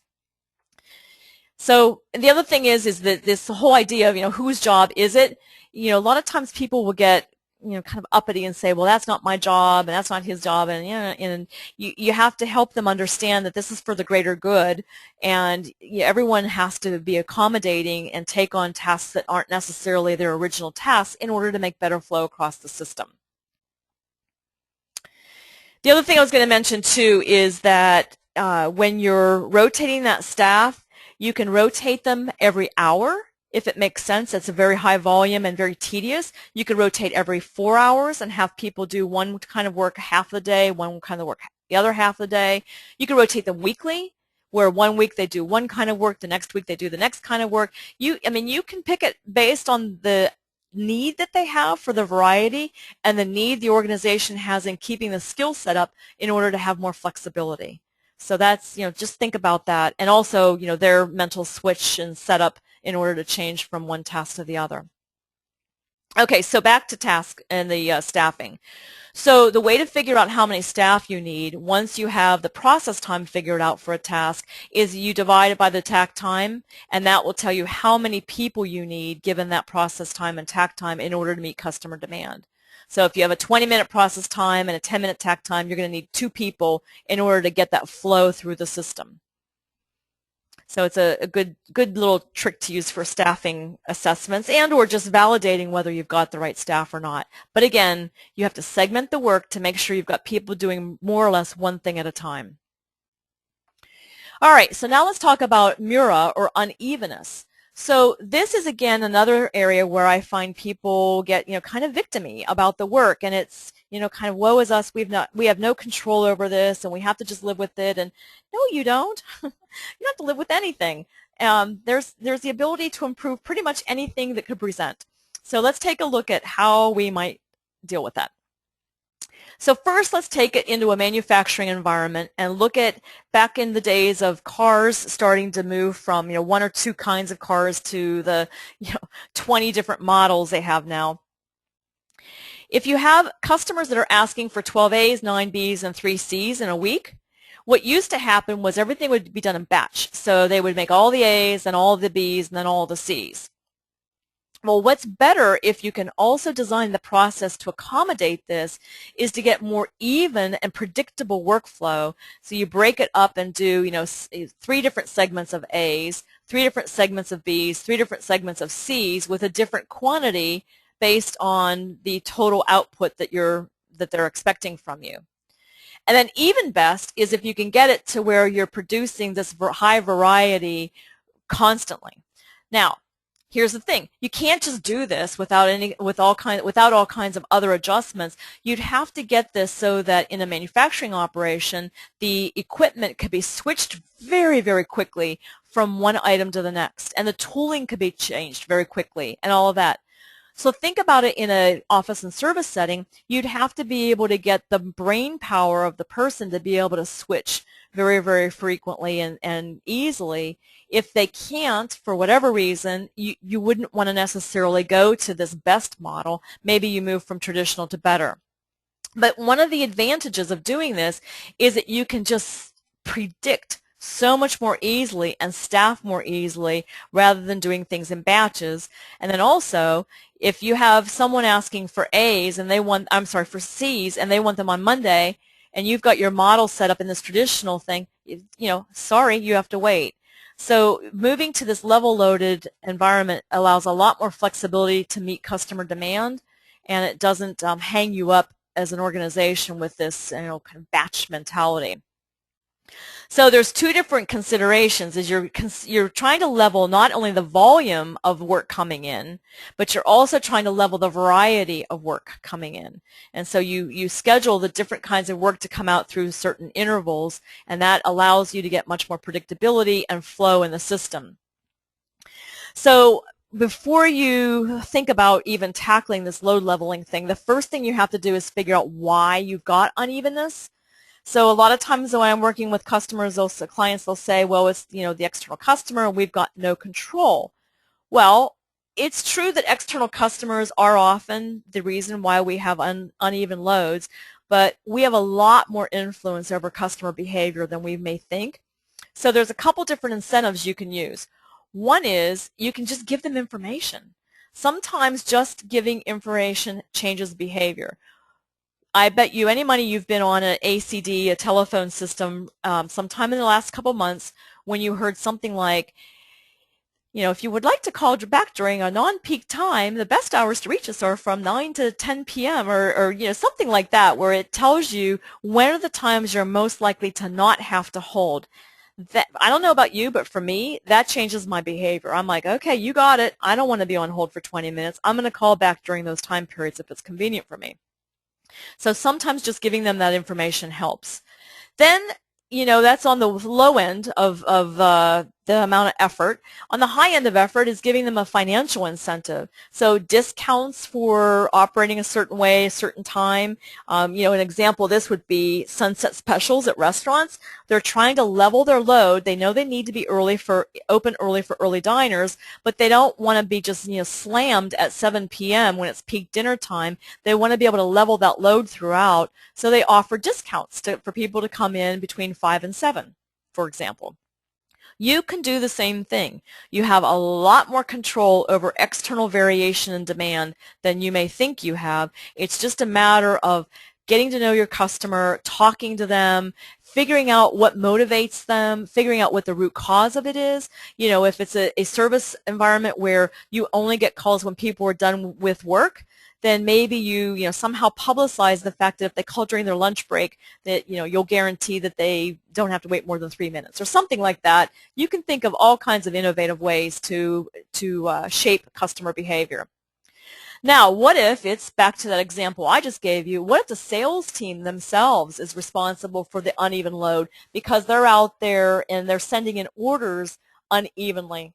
So the other thing is that this whole idea of, whose job is it? A lot of times people will get kind of uppity and say, well, that's not my job and that's not his job, and you have to help them understand that this is for the greater good, and everyone has to be accommodating and take on tasks that aren't necessarily their original tasks in order to make better flow across the system. The other thing I was going to mention too is that when you're rotating that staff, you can rotate them every hour if it makes sense. That's a very high volume and very tedious. You could rotate every 4 hours and have people do one kind of work half the day, one kind of work the other half of the day. You can rotate them weekly, where one week they do one kind of work, the next week they do the next kind of work. You can pick it based on the need that they have for the variety and the need the organization has in keeping the skill set up in order to have more flexibility. So that's, just think about that, and also, their mental switch and setup in order to change from one task to the other. Okay, so back to task and the staffing. So the way to figure out how many staff you need, once you have the process time figured out for a task, is you divide it by the takt time, and that will tell you how many people you need given that process time and takt time in order to meet customer demand. So if you have a 20-minute process time and a 10-minute takt time, you're going to need 2 people in order to get that flow through the system. So it's a good little trick to use for staffing assessments and or just validating whether you've got the right staff or not. But again, you have to segment the work to make sure you've got people doing more or less one thing at a time. All right, so now let's talk about mura, or unevenness. So this is, again, another area where I find people get, kind of victim-y about the work, and it's, kind of woe is us, we have no control over this, and we have to just live with it. And no, you don't. You don't have to live with anything. There's the ability to improve pretty much anything that could present. So let's take a look at how we might deal with that. So first, let's take it into a manufacturing environment and look at back in the days of cars starting to move from 1 or 2 kinds of cars to the 20 different models they have now. If you have customers that are asking for 12 A's, 9 B's, and 3 C's in a week, what used to happen was everything would be done in batch. So they would make all the A's and all the B's and then all the C's. Well, what's better if you can also design the process to accommodate this is to get more even and predictable workflow. So you break it up and do 3 different segments of A's, 3 different segments of B's, 3 different segments of C's with a different quantity based on the total output that they're expecting from you. And then even best is if you can get it to where you're producing this high variety constantly. Now, here's the thing: you can't just do this without all kinds of other adjustments. You'd have to get this so that in a manufacturing operation, the equipment could be switched very, very quickly from one item to the next, and the tooling could be changed very quickly, and all of that. So think about it in an office and service setting. You'd have to be able to get the brain power of the person to be able to switch very, very frequently and easily. If they can't, for whatever reason, you wouldn't want to necessarily go to this best model. Maybe you move from traditional to better. But one of the advantages of doing this is that you can just predict so much more easily and staff more easily rather than doing things in batches. And then also, if you have someone asking for A's and for C's and they want them on Monday, and you've got your model set up in this traditional thing, sorry, you have to wait. So moving to this level-loaded environment allows a lot more flexibility to meet customer demand, and it doesn't hang you up as an organization with this kind of batch mentality. So there's 2 different considerations. Is you're trying to level not only the volume of work coming in, but you're also trying to level the variety of work coming in. And so you schedule the different kinds of work to come out through certain intervals, and that allows you to get much more predictability and flow in the system. So before you think about even tackling this load leveling thing, the first thing you have to do is figure out why you've got unevenness. So a lot of times when I'm working with customers, clients, they'll say, well, it's the external customer, and we've got no control. Well, it's true that external customers are often the reason why we have uneven loads, but we have a lot more influence over customer behavior than we may think. So there's a couple different incentives you can use. One is you can just give them information. Sometimes just giving information changes behavior. I bet you any money you've been on an ACD, a telephone system, sometime in the last couple months when you heard something like, if you would like to call back during a non-peak time, the best hours to reach us are from 9 to 10 p.m. or something like that, where it tells you when are the times you're most likely to not have to hold. That, I don't know about you, but for me, that changes my behavior. I'm like, okay, you got it. I don't want to be on hold for 20 minutes. I'm going to call back during those time periods if it's convenient for me. So sometimes just giving them that information helps. Then, that's on the low end of the amount of effort. On the high end of effort is giving them a financial incentive. So discounts for operating a certain way, a certain time. An example of this would be sunset specials at restaurants. They're trying to level their load. They know they need to be open early for early diners, but they don't want to be just slammed at 7 p.m. when it's peak dinner time. They want to be able to level that load throughout, so they offer discounts for people to come in between 5 and 7, for example. You can do the same thing. You have a lot more control over external variation and demand than you may think you have. It's just a matter of getting to know your customer, talking to them, figuring out what motivates them, figuring out what the root cause of it is. If it's a service environment where you only get calls when people are done with work, then maybe you somehow publicize the fact that if they call during their lunch break, that you'll guarantee that they don't have to wait more than 3 minutes or something like that. You can think of all kinds of innovative ways to shape customer behavior. Now, what if it's back to that example I just gave you? What if the sales team themselves is responsible for the uneven load because they're out there and they're sending in orders unevenly?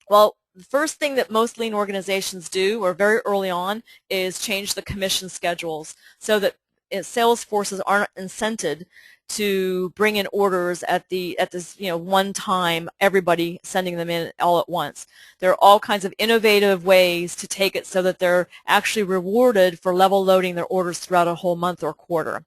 Well, the first thing that most lean organizations do, or very early on, is change the commission schedules so that sales forces aren't incented to bring in orders at this one time, everybody sending them in all at once. There are all kinds of innovative ways to take it so that they're actually rewarded for level loading their orders throughout a whole month or quarter.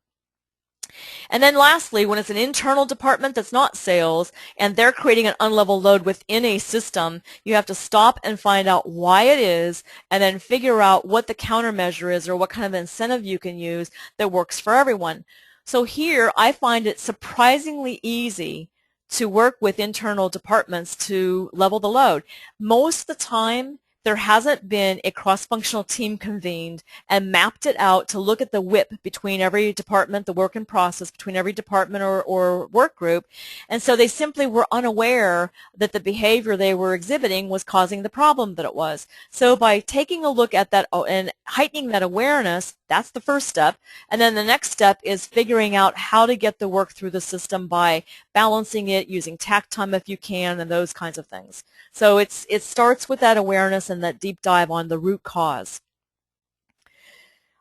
And then lastly, when it's an internal department that's not sales and they're creating an unlevel load within a system, you have to stop and find out why it is and then figure out what the countermeasure is or what kind of incentive you can use that works for everyone. So here I find it surprisingly easy to work with internal departments to level the load. Most of the time, there hasn't been a cross-functional team convened and mapped it out to look at the WIP between every department, the work in process between every department or work group, and so they simply were unaware that the behavior they were exhibiting was causing the problem that it was. So by taking a look at that and heightening that awareness, that's the first step, and then the next step is figuring out how to get the work through the system by balancing it, using takt time if you can, and those kinds of things. So it starts with that awareness and that deep dive on the root cause.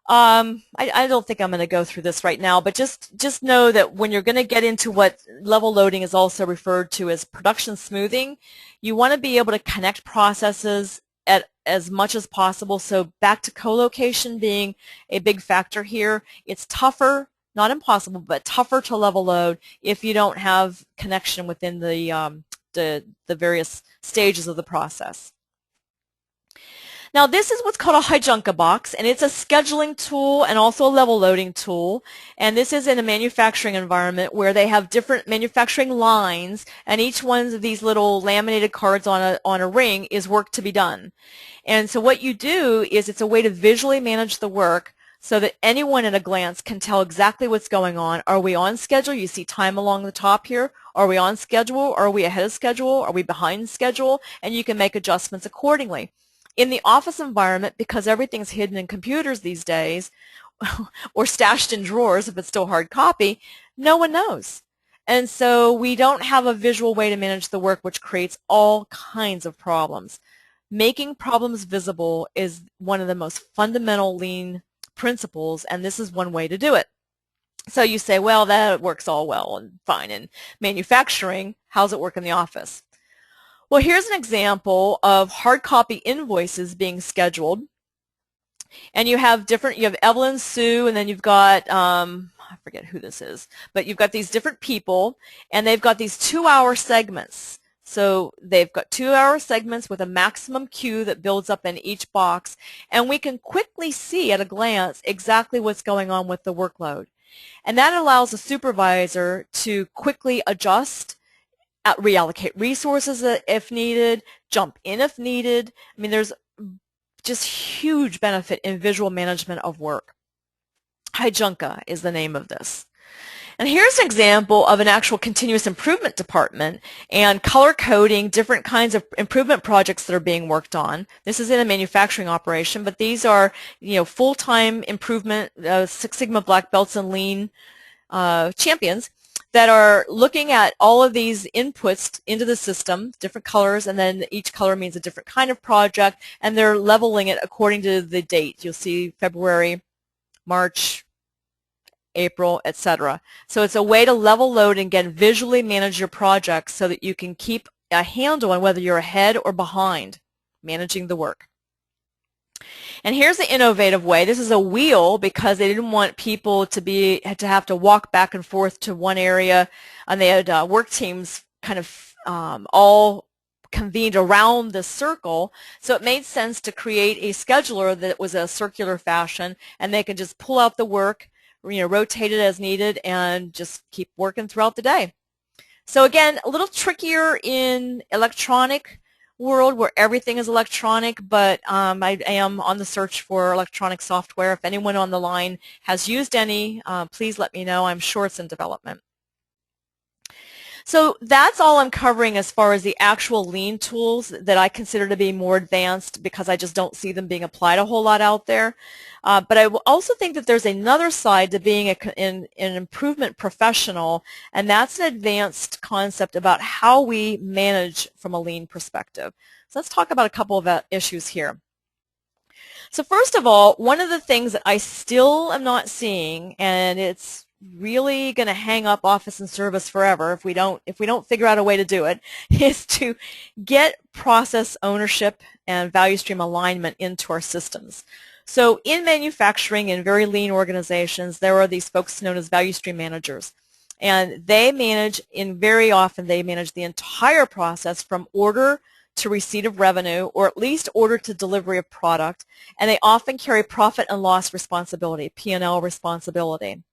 I don't think I'm going to go through this right now, but just know that when you're going to get into what level loading is also referred to as production smoothing, you want to be able to connect processes at as much as possible. So back to co-location being a big factor here. It's tougher, not impossible, but tougher to level load if you don't have connection within the various stages of the process. Now this is what's called a Heijunka box, and it's a scheduling tool and also a level loading tool, and this is in a manufacturing environment where they have different manufacturing lines, and each one of these little laminated cards on a ring is work to be done. And so what you do is it's a way to visually manage the work so that anyone at a glance can tell exactly what's going on. Are we on schedule? You see time along the top here. Are we on schedule? Are we ahead of schedule? Are we behind schedule? And you can make adjustments accordingly. In the office environment, because everything's hidden in computers these days, or stashed in drawers if it's still hard copy, no one knows. And so we don't have a visual way to manage the work, which creates all kinds of problems. Making problems visible is one of the most fundamental lean principles, and this is one way to do it. So you say, well, that works all well and fine in manufacturing. How's it work in the office? Well, here's an example of hard copy invoices being scheduled. And you have Evelyn, Sue, and then you've got, I forget who this is, but you've got these different people, and they've got these 2-hour segments. So they've got 2-hour segments with a maximum queue that builds up in each box, and we can quickly see at a glance exactly what's going on with the workload. And that allows a supervisor to quickly adjust, reallocate resources if needed, jump in if needed. I mean, there's just huge benefit in visual management of work. Heijunka is the name of this. And here's an example of an actual continuous improvement department and color coding different kinds of improvement projects that are being worked on. This is in a manufacturing operation, but these are, full-time improvement Six Sigma black belts and lean champions that are looking at all of these inputs into the system, different colors, and then each color means a different kind of project, and they're leveling it according to the date. You'll see February, March, April, etc. So it's a way to level load and again visually manage your projects so that you can keep a handle on whether you're ahead or behind managing the work. And here's the innovative way. This is a wheel because they didn't want people to have to walk back and forth to one area, and they had work teams kind of all convened around the circle, so it made sense to create a scheduler that was a circular fashion, and they could just pull out the work, rotate it as needed, and just keep working throughout the day. So again, a little trickier in electronic world where everything is electronic, but I am on the search for electronic software. If anyone on the line has used any, please let me know. I'm sure it's in development. So that's all I'm covering as far as the actual lean tools that I consider to be more advanced because I just don't see them being applied a whole lot out there. But I also think that there's another side to being an improvement professional, and that's an advanced concept about how we manage from a lean perspective. So let's talk about a couple of issues here. So first of all, one of the things that I still am not seeing, and it's really going to hang up office and service forever if we don't figure out a way to do it, is to get process ownership and value stream alignment into our systems. So in manufacturing and very lean organizations, there are these folks known as value stream managers, and they manage very often they manage the entire process from order to receipt of revenue, or at least order to delivery of product, and they often carry profit and loss responsibility, P&L responsibility.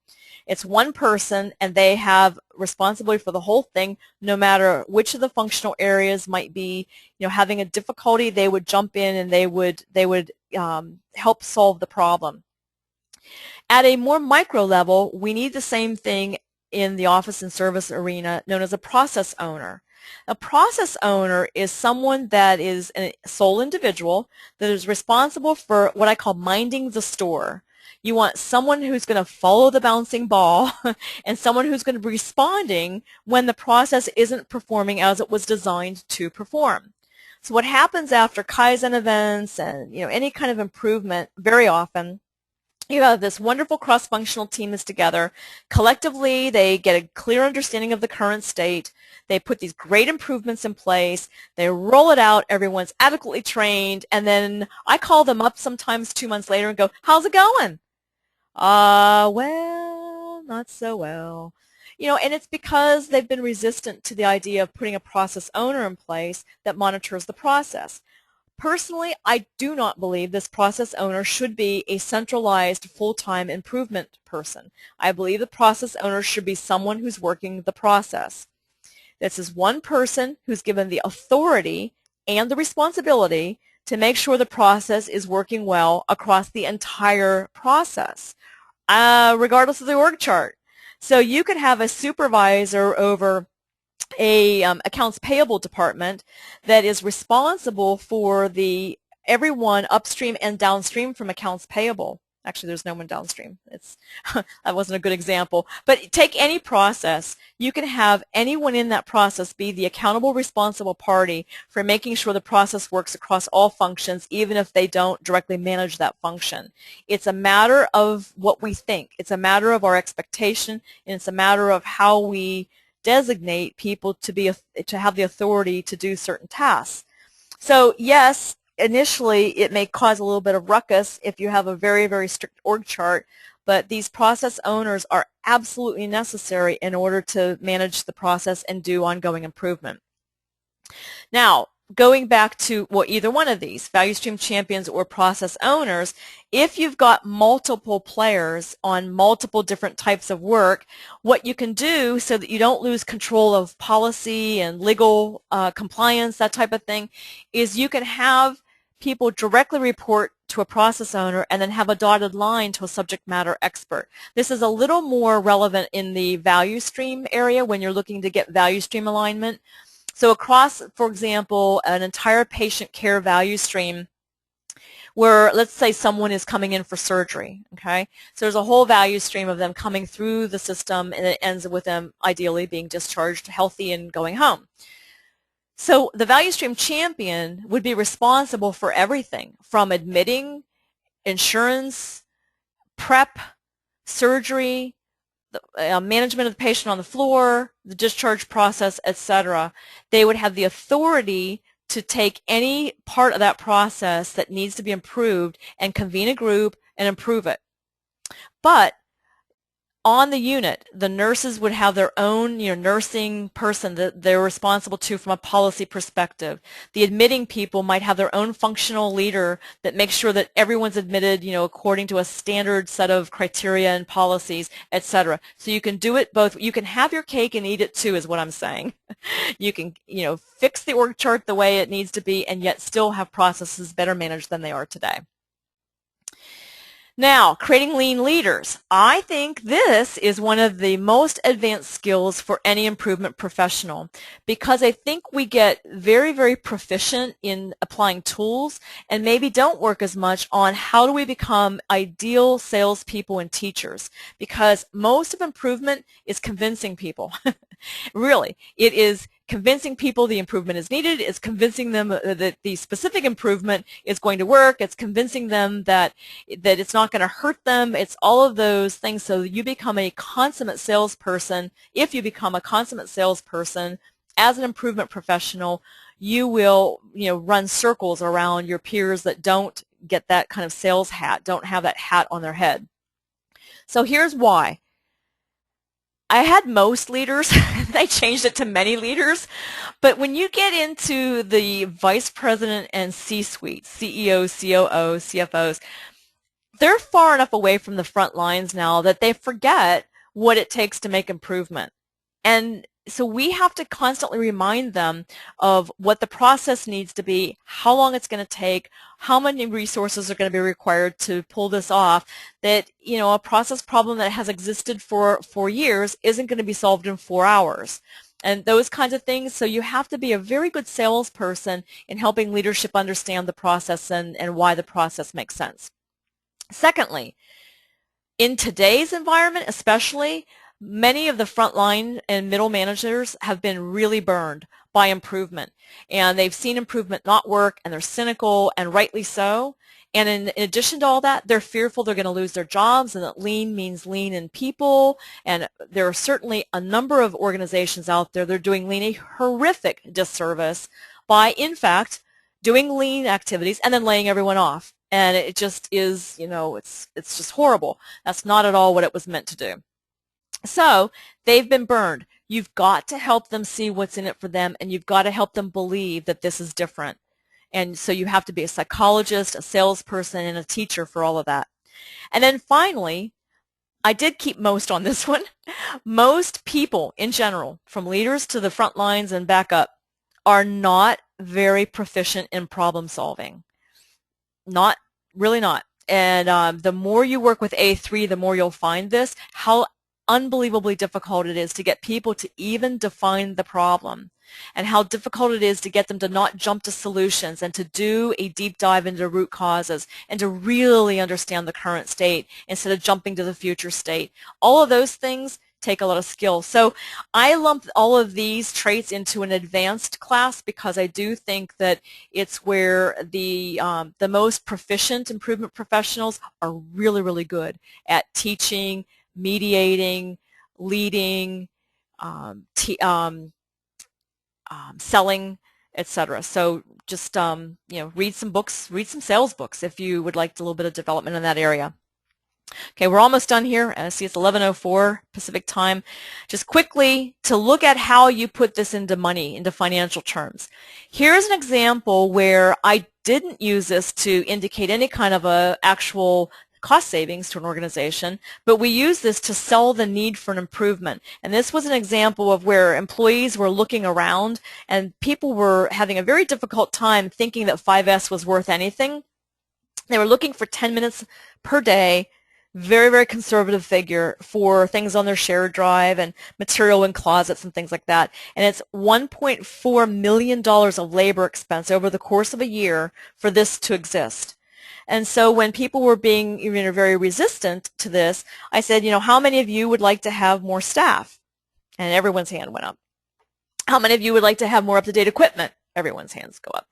It's one person, and they have responsibility for the whole thing, no matter which of the functional areas might be, having a difficulty. They would jump in and they would help solve the problem. At a more micro level, we need the same thing in the office and service arena, known as a process owner. A process owner is someone that is a sole individual that is responsible for what I call minding the store. You want someone who's going to follow the bouncing ball and someone who's going to be responding when the process isn't performing as it was designed to perform. So what happens after Kaizen events and any kind of improvement, very often you have this wonderful cross-functional team that's together. Collectively, they get a clear understanding of the current state. They put these great improvements in place. They roll it out. Everyone's adequately trained. And then I call them up sometimes 2 months later and go, how's it going? Well, not so well. And it's because they've been resistant to the idea of putting a process owner in place that monitors the process. Personally, I do not believe this process owner should be a centralized full-time improvement person. I believe the process owner should be someone who's working the process. This is one person who's given the authority and the responsibility to make sure the process is working well across the entire process, regardless of the org chart. So you could have a supervisor over a accounts payable department that is responsible for everyone upstream and downstream from accounts payable. Actually, there's no one downstream. That wasn't a good example. But take any process. You can have anyone in that process be the accountable, responsible party for making sure the process works across all functions, even if they don't directly manage that function. It's a matter of what we think. It's a matter of our expectation, and it's a matter of how we designate people to have the authority to do certain tasks. So yes, initially it may cause a little bit of ruckus if you have a very, very strict org chart, but these process owners are absolutely necessary in order to manage the process and do ongoing improvement. Now, going back to, well, either one of these, value stream champions or process owners, if you've got multiple players on multiple different types of work, what you can do so that you don't lose control of policy and legal compliance, that type of thing, is you can have people directly report to a process owner and then have a dotted line to a subject matter expert. This is a little more relevant in the value stream area when you're looking to get value stream alignment. So across, for example, an entire patient care value stream where, let's say, someone is coming in for surgery, okay? So there's a whole value stream of them coming through the system, and it ends with them ideally being discharged healthy and going home. So the value stream champion would be responsible for everything from admitting, insurance, prep, surgery, the management of the patient on the floor, the discharge process, etc. They would have the authority to take any part of that process that needs to be improved and convene a group and improve it. But on the unit, the nurses would have their own nursing person that they're responsible to from a policy perspective. The admitting people might have their own functional leader that makes sure that everyone's admitted according to a standard set of criteria and policies, etc. So you can do it both. You can have your cake and eat it too, is what I'm saying. You can fix the org chart the way it needs to be and yet still have processes better managed than they are today. Now, creating lean leaders. I think this is one of the most advanced skills for any improvement professional because I think we get very, very proficient in applying tools and maybe don't work as much on how do we become ideal salespeople and teachers, because most of improvement is convincing people. Really, it is convincing people the improvement is needed. It's convincing them that the specific improvement is going to work. It's convincing them that it's not going to hurt them. It's all of those things. So you become a consummate salesperson. If you become a consummate salesperson as an improvement professional, you will run circles around your peers that don't get that kind of sales hat, don't have that hat on their head. So here's why. I had most leaders. I changed it to many leaders. But when you get into the vice president and C-suite, CEOs, COOs, CFOs, they're far enough away from the front lines now that they forget what it takes to make improvement. And so we have to constantly remind them of what the process needs to be, how long it's going to take, how many resources are going to be required to pull this off, that a process problem that has existed for 4 years isn't going to be solved in 4 hours. And those kinds of things. So you have to be a very good salesperson in helping leadership understand the process and why the process makes sense. Secondly, in today's environment especially, many of the frontline and middle managers have been really burned by improvement, and they've seen improvement not work, and they're cynical, and rightly so. And in addition to all that, they're fearful they're going to lose their jobs, and that lean means lean in people. And there are certainly a number of organizations out there that are doing lean a horrific disservice by, in fact, doing lean activities and then laying everyone off. And it just is, it's just horrible. That's not at all what it was meant to do. So they've been burned. You've got to help them see what's in it for them, and you've got to help them believe that this is different. And so you have to be a psychologist, a salesperson, and a teacher for all of that. And then finally, I did keep most on this one. Most people in general, from leaders to the front lines and back up, are not very proficient in problem solving. Really not. And the more you work with A3, the more you'll find this, how unbelievably difficult it is to get people to even define the problem, and how difficult it is to get them to not jump to solutions and to do a deep dive into root causes and to really understand the current state instead of jumping to the future state. All of those things take a lot of skill. So I lump all of these traits into an advanced class because I do think that it's where the most proficient improvement professionals are really, really good at teaching, mediating, leading, selling, etc. So just read some books, read some sales books if you would like a little bit of development in that area. Okay, we're almost done here. I see it's 11:04 Pacific time. Just quickly to look at how you put this into money, into financial terms. Here's an example where I didn't use this to indicate any kind of a actual cost savings to an organization, but we use this to sell the need for an improvement. And this was an example of where employees were looking around and people were having a very difficult time thinking that 5S was worth anything. They were looking for 10 minutes per day, very, very conservative figure for things on their shared drive and material in closets and things like that. And it's $1.4 million of labor expense over the course of a year for this to exist. And so when people were being very resistant to this, I said, how many of you would like to have more staff? And everyone's hand went up. How many of you would like to have more up-to-date equipment? Everyone's hands go up.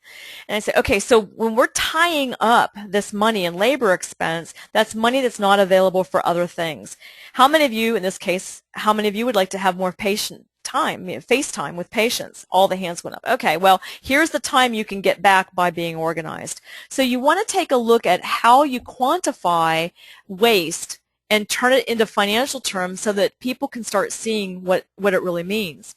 And I said, okay, so when we're tying up this money and labor expense, that's money that's not available for other things. How many of you, in this case, how many of you would like to have more patient time, face time with patients? All the hands went up. Okay, well, here's the time you can get back by being organized. So you want to take a look at how you quantify waste and turn it into financial terms so that people can start seeing what it really means.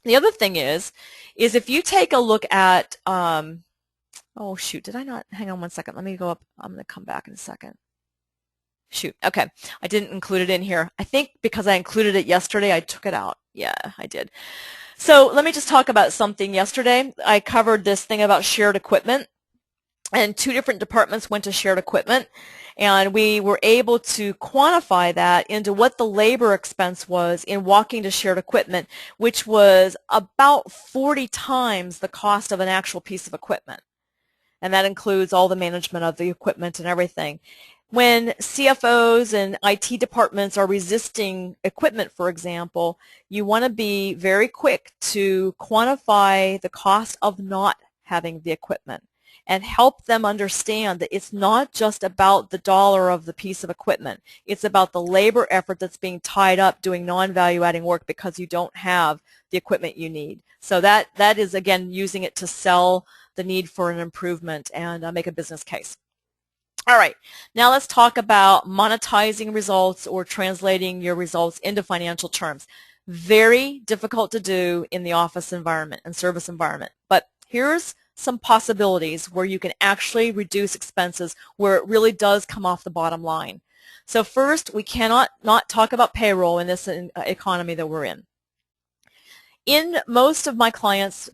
The other thing is if you take a look at, oh shoot, did I not? Hang on one second. Let me go up. I'm going to come back in a second. Shoot, okay. I didn't include it in here. I think because I included it yesterday, I took it out. Yeah, I did. So let me just talk about something yesterday. I covered this thing about shared equipment, and 2 different departments went to shared equipment, and we were able to quantify that into what the labor expense was in walking to shared equipment, which was about 40 times the cost of an actual piece of equipment. And that includes all the management of the equipment and everything. When CFOs and IT departments are resisting equipment, for example, you want to be very quick to quantify the cost of not having the equipment and help them understand that it's not just about the dollar of the piece of equipment. It's about the labor effort that's being tied up doing non-value-adding work because you don't have the equipment you need. So that is, again, using it to sell the need for an improvement and make a business case. All right, now let's talk about monetizing results or translating your results into financial terms. Very difficult to do in the office environment and service environment, but here's some possibilities where you can actually reduce expenses where it really does come off the bottom line. So first, we cannot not talk about payroll in this economy that we're in. In most of my clients,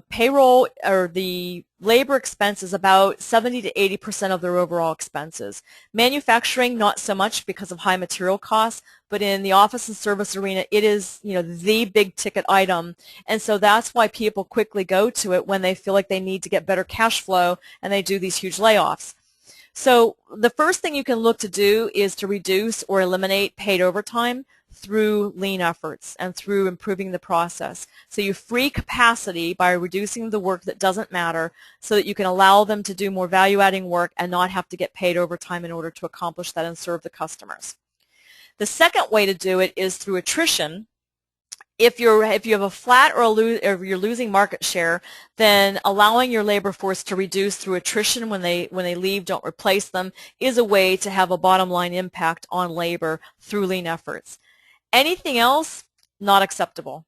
payroll or the labor expense is about 70 to 80% of their overall expenses. Manufacturing, not so much because of high material costs, but in the office and service arena, it is, the big ticket item. And so that's why people quickly go to it when they feel like they need to get better cash flow and they do these huge layoffs. So the first thing you can look to do is to reduce or eliminate paid overtime through lean efforts and through improving the process. So you free capacity by reducing the work that doesn't matter so that you can allow them to do more value-adding work and not have to get paid overtime in order to accomplish that and serve the customers. The second way to do it is through attrition. If you have a flat or you're losing market share, then allowing your labor force to reduce through attrition when they leave, don't replace them, is a way to have a bottom line impact on labor through lean efforts. Anything else, not acceptable.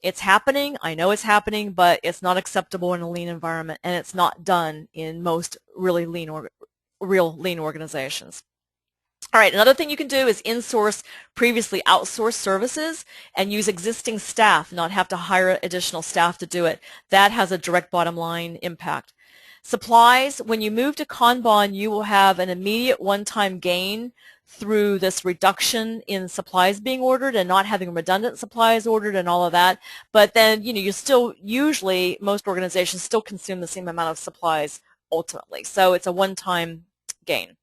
It's happening, I know it's happening, but it's not acceptable in a lean environment, and it's not done in most really real lean organizations. All right, another thing you can do is insource previously outsourced services and use existing staff, not have to hire additional staff to do it. That has a direct bottom line impact. Supplies, when you move to Kanban, you will have an immediate one-time gain through this reduction in supplies being ordered and not having redundant supplies ordered and all of that. But then, you still, usually, most organizations still consume the same amount of supplies ultimately. So it's a one-time gain.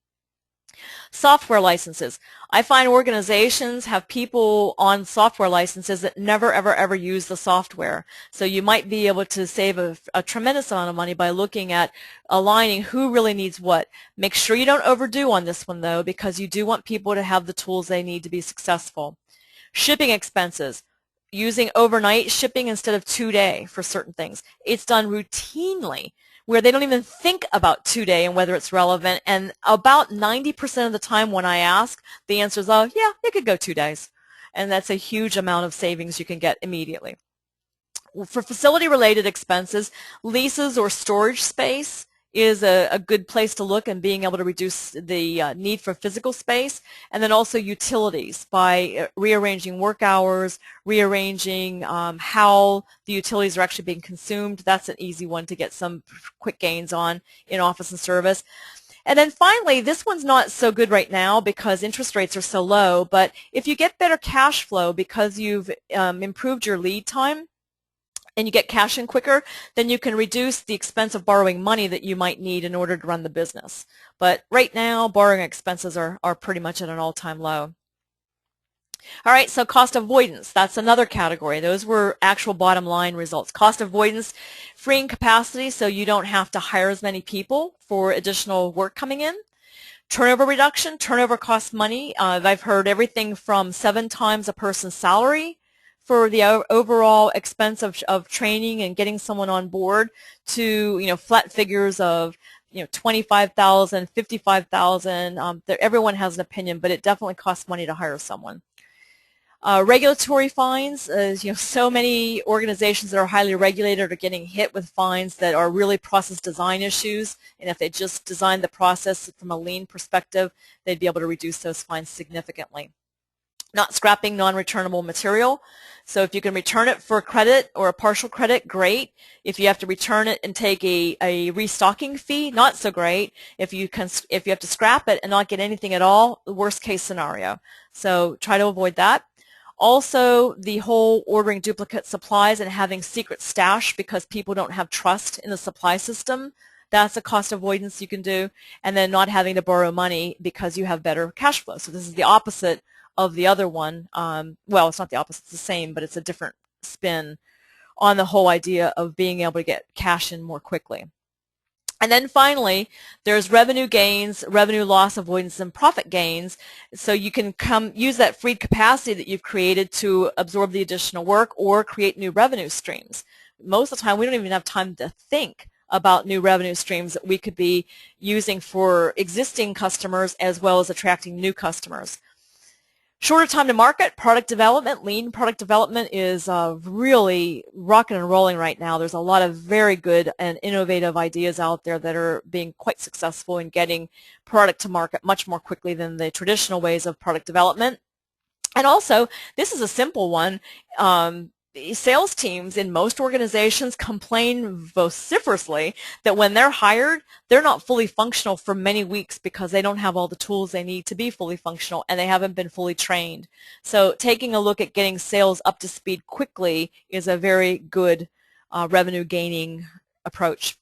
Software licenses. I find organizations have people on software licenses that never, ever, ever use the software. So you might be able to save a tremendous amount of money by looking at aligning who really needs what. Make sure you don't overdo on this one, though, because you do want people to have the tools they need to be successful. Shipping expenses. Using overnight shipping instead of 2-day for certain things. It's done routinely where they don't even think about 2-day and whether it's relevant. And about 90% of the time when I ask, the answer is, oh, yeah, it could go 2 days. And that's a huge amount of savings you can get immediately. For facility-related expenses, leases or storage space is a good place to look and being able to reduce the need for physical space, and then also utilities by rearranging work hours, rearranging how the utilities are actually being consumed. That's an easy one to get some quick gains on in office and service. And then finally, this one's not so good right now because interest rates are so low, but if you get better cash flow because you've improved your lead time, and you get cash in quicker, then you can reduce the expense of borrowing money that you might need in order to run the business. But right now, borrowing expenses are pretty much at an all-time low. All right, so cost avoidance, that's another category. Those were actual bottom line results. Cost avoidance, freeing capacity so you don't have to hire as many people for additional work coming in. Turnover reduction, turnover costs money. I've heard everything from 7 times a person's salary for the overall expense of training and getting someone on board to, flat figures of, 25,000, 55,000. Everyone has an opinion, but it definitely costs money to hire someone. Regulatory fines, so many organizations that are highly regulated are getting hit with fines that are really process design issues, and if they just designed the process from a lean perspective, they'd be able to reduce those fines significantly. Not scrapping non-returnable material. So if you can return it for a credit or a partial credit, great. If you have to return it and take a restocking fee, not so great. If you have to scrap it and not get anything at all, the worst case scenario. So try to avoid that. Also, the whole ordering duplicate supplies and having secret stash because people don't have trust in the supply system. That's a cost avoidance you can do. And then not having to borrow money because you have better cash flow. So this is the opposite of the other one. Well, it's not the opposite, it's the same, but it's a different spin on the whole idea of being able to get cash in more quickly. And then finally, there's revenue gains, revenue loss avoidance, and profit gains. So you can use that freed capacity that you've created to absorb the additional work or create new revenue streams. Most of the time, we don't even have time to think about new revenue streams that we could be using for existing customers as well as attracting new customers. Shorter time to market, product development, lean product development is really rocking and rolling right now. There's a lot of very good and innovative ideas out there that are being quite successful in getting product to market much more quickly than the traditional ways of product development. And also, this is a simple one. Sales teams in most organizations complain vociferously that when they're hired, they're not fully functional for many weeks because they don't have all the tools they need to be fully functional and they haven't been fully trained. So taking a look at getting sales up to speed quickly is a very good revenue gaining approach.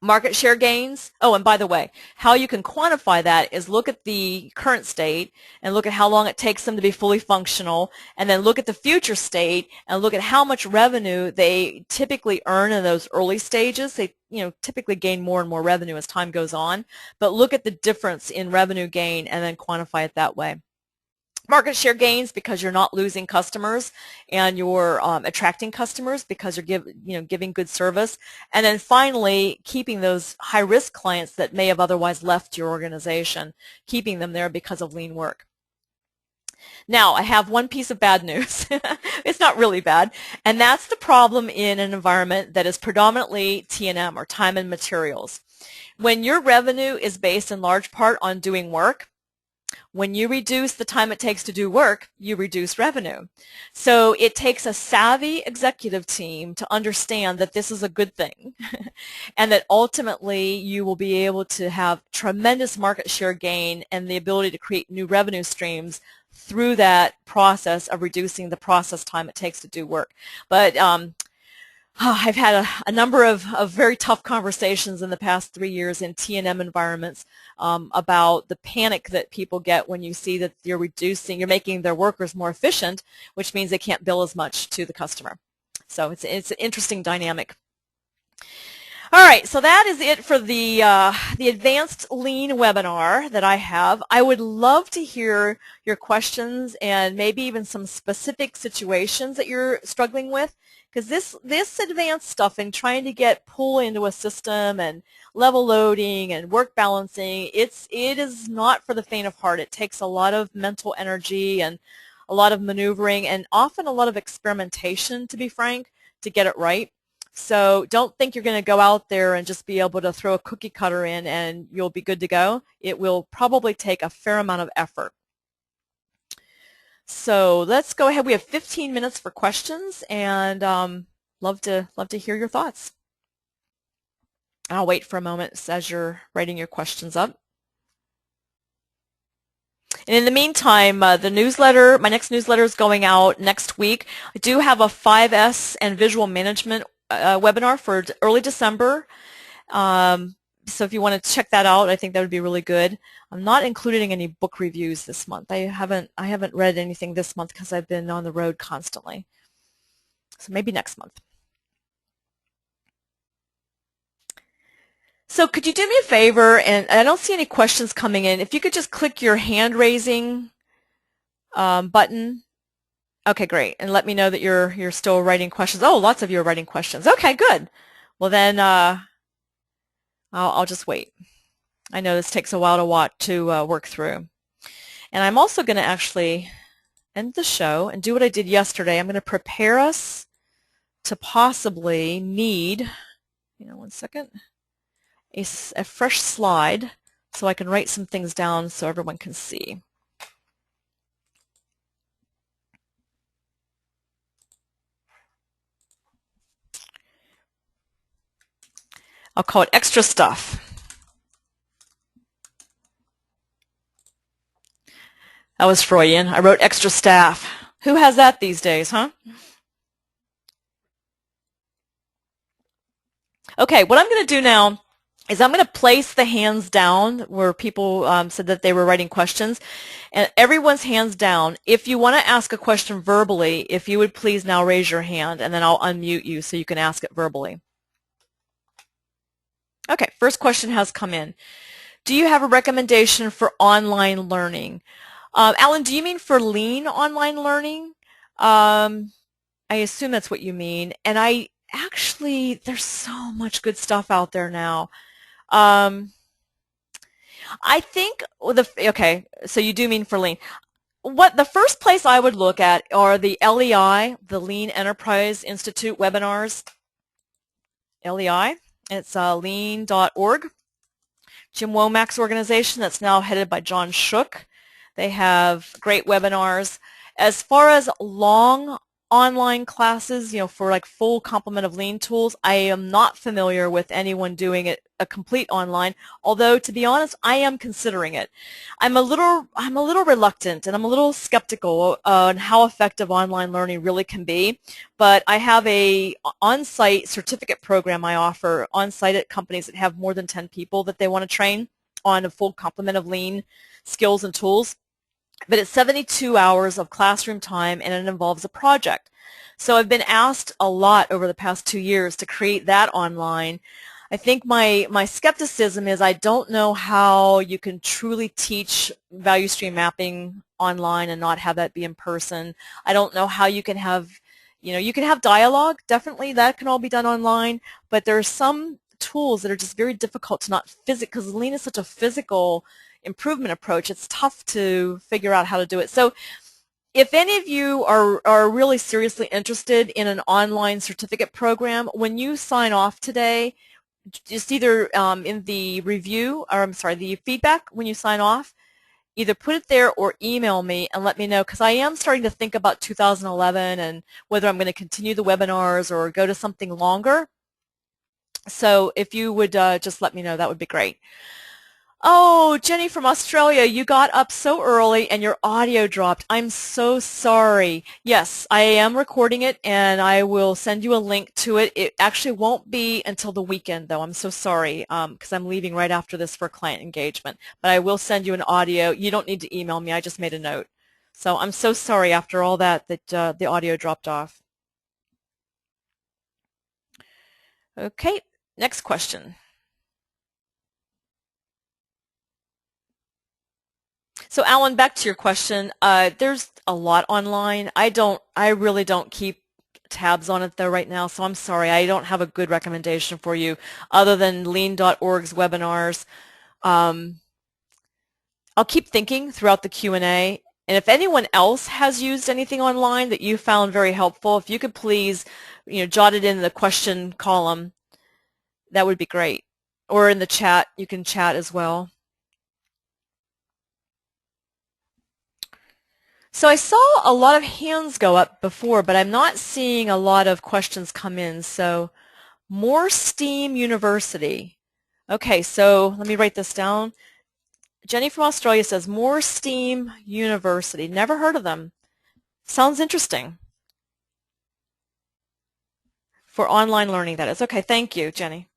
Market share gains. Oh, and by the way, how you can quantify that is look at the current state and look at how long it takes them to be fully functional, and then look at the future state and look at how much revenue they typically earn in those early stages. They typically gain more and more revenue as time goes on, but look at the difference in revenue gain and then quantify it that way. Market share gains because you're not losing customers and you're attracting customers because you're giving good service. And then finally, keeping those high-risk clients that may have otherwise left your organization, keeping them there because of lean work. Now, I have one piece of bad news. It's not really bad, and that's the problem in an environment that is predominantly T&M, or time and materials. When your revenue is based in large part on doing work, when you reduce the time it takes to do work, you reduce revenue. So it takes a savvy executive team to understand that this is a good thing and that ultimately you will be able to have tremendous market share gain and the ability to create new revenue streams through that process of reducing the process time it takes to do work. But I've had a number of very tough conversations in the past 3 years in T&M environments about the panic that people get when you see that you're making their workers more efficient, which means they can't bill as much to the customer. So it's an interesting dynamic. All right, so that is it for the Advanced Lean webinar that I have. I would love to hear your questions and maybe even some specific situations that you're struggling with. because this advanced stuff and trying to get pull into a system and level loading and work balancing, it is not for the faint of heart. It takes a lot of mental energy and a lot of maneuvering and often a lot of experimentation, to be frank, to get it right. So don't think you're going to go out there and just be able to throw a cookie cutter in and you'll be good to go. It will probably take a fair amount of effort. So let's go ahead. We have 15 minutes for questions, and love to hear your thoughts. I'll wait for a moment as you're writing your questions up. And in the meantime, the newsletter, my next newsletter is going out next week. I do have a 5S and visual management webinar for early December. So if you want to check that out, I think that would be really good. I'm not including any book reviews this month. I haven't read anything this month because I've been on the road constantly. So maybe next month. So could you do me a favor, and I don't see any questions coming in, if you could just click your hand raising button. Okay, great. And let me know that you're still writing questions. Oh, lots of you are writing questions. Okay, good. Well then I'll just wait. I know this takes a while to work through. And I'm also going to actually end the show and do what I did yesterday. I'm going to prepare us to possibly need, one second, a fresh slide so I can write some things down so everyone can see. I'll call it extra stuff. That was Freudian. I wrote extra staff. Who has that these days, huh? Okay, what I'm going to do now is I'm going to place the hands down where people said that they were writing questions, and everyone's hands down. If you want to ask a question verbally, if you would please now raise your hand, and then I'll unmute you so you can ask it verbally. Okay, first question has come in. Do you have a recommendation for online learning? Alan, do you mean for lean online learning? I assume that's what you mean. And actually, there's so much good stuff out there now. I think, okay, so you do mean for lean. The first place I would look at are the LEI, the Lean Enterprise Institute webinars. LEI, it's lean.org. Jim Womack's organization that's now headed by John Shook. They have great webinars. As far as long online classes, for like full complement of lean tools, I am not familiar with anyone doing it a complete online, although to be honest, I am considering it. I'm a little reluctant and I'm a little skeptical on how effective online learning really can be, but I have a on-site certificate program I offer on-site at companies that have more than 10 people that they want to train on a full complement of lean skills and tools. But it's 72 hours of classroom time, and it involves a project. So I've been asked a lot over the past 2 years to create that online. I think my skepticism is I don't know how you can truly teach value stream mapping online and not have that be in person. I don't know how you can have, you can have dialogue. Definitely that can all be done online, but there are some tools that are just very difficult to not because lean is such a physical improvement approach. It's tough to figure out how to do it. So if any of you are really seriously interested in an online certificate program, when you sign off today, just either in the review, or the feedback when you sign off, either put it there or email me and let me know, because I am starting to think about 2011 and whether I'm going to continue the webinars or go to something longer. So if you would just let me know, that would be great. Oh, Jenny from Australia, you got up so early and your audio dropped. I'm so sorry. Yes, I am recording it and I will send you a link to it. It actually won't be until the weekend, though. I'm so sorry because I'm leaving right after this for client engagement. But I will send you an audio. You don't need to email me. I just made a note. So I'm so sorry after all that the audio dropped off. Okay, next question. So Alan, back to your question. There's a lot online. I really don't keep tabs on it though right now, so I'm sorry. I don't have a good recommendation for you other than lean.org's webinars. I'll keep thinking throughout the Q&A, and if anyone else has used anything online that you found very helpful, if you could please, jot it in the question column, that would be great. Or in the chat, you can chat as well. So I saw a lot of hands go up before, but I'm not seeing a lot of questions come in. So More STEAM University. Okay, so let me write this down. Jenny from Australia says More STEAM University. Never heard of them. Sounds interesting. For online learning, that is. Okay, thank you, Jenny.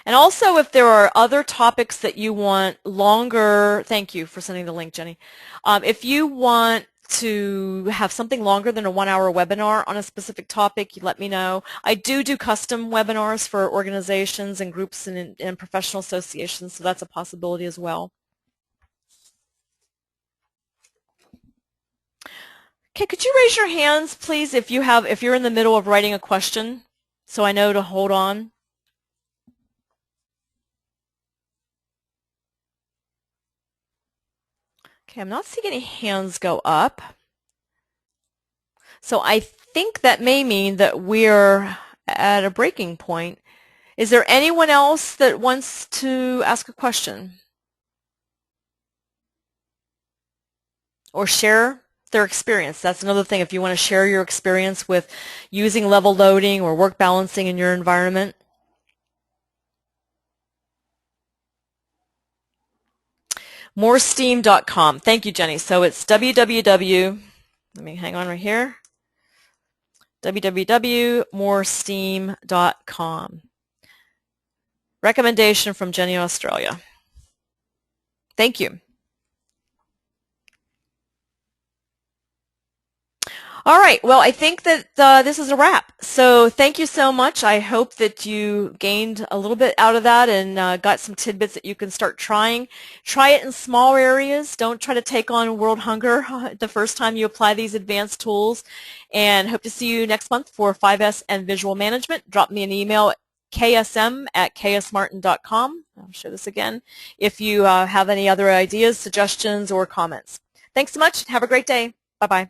And also, if there are other topics that you want longer, thank you for sending the link, Jenny. If you want to have something longer than a 1-hour webinar on a specific topic, you let me know. I do custom webinars for organizations and groups and professional associations, so that's a possibility as well. Okay, could you raise your hands, please, if you're in the middle of writing a question, so I know to hold on. Okay, I'm not seeing any hands go up. So I think that may mean that we're at a breaking point. Is there anyone else that wants to ask a question? Or share their experience? That's another thing, if you want to share your experience with using level loading or work balancing in your environment. Moresteam.com. Thank you, Jenny. So it's www, let me hang on right here, www.moresteam.com. Recommendation from Jenny, Australia. Thank you. All right, well, I think that this is a wrap. So thank you so much. I hope that you gained a little bit out of that and got some tidbits that you can start trying. Try it in small areas. Don't try to take on world hunger the first time you apply these advanced tools. And hope to see you next month for 5S and visual management. Drop me an email at ksm@ksmartin.com. I'll show this again if you have any other ideas, suggestions, or comments. Thanks so much. Have a great day. Bye-bye.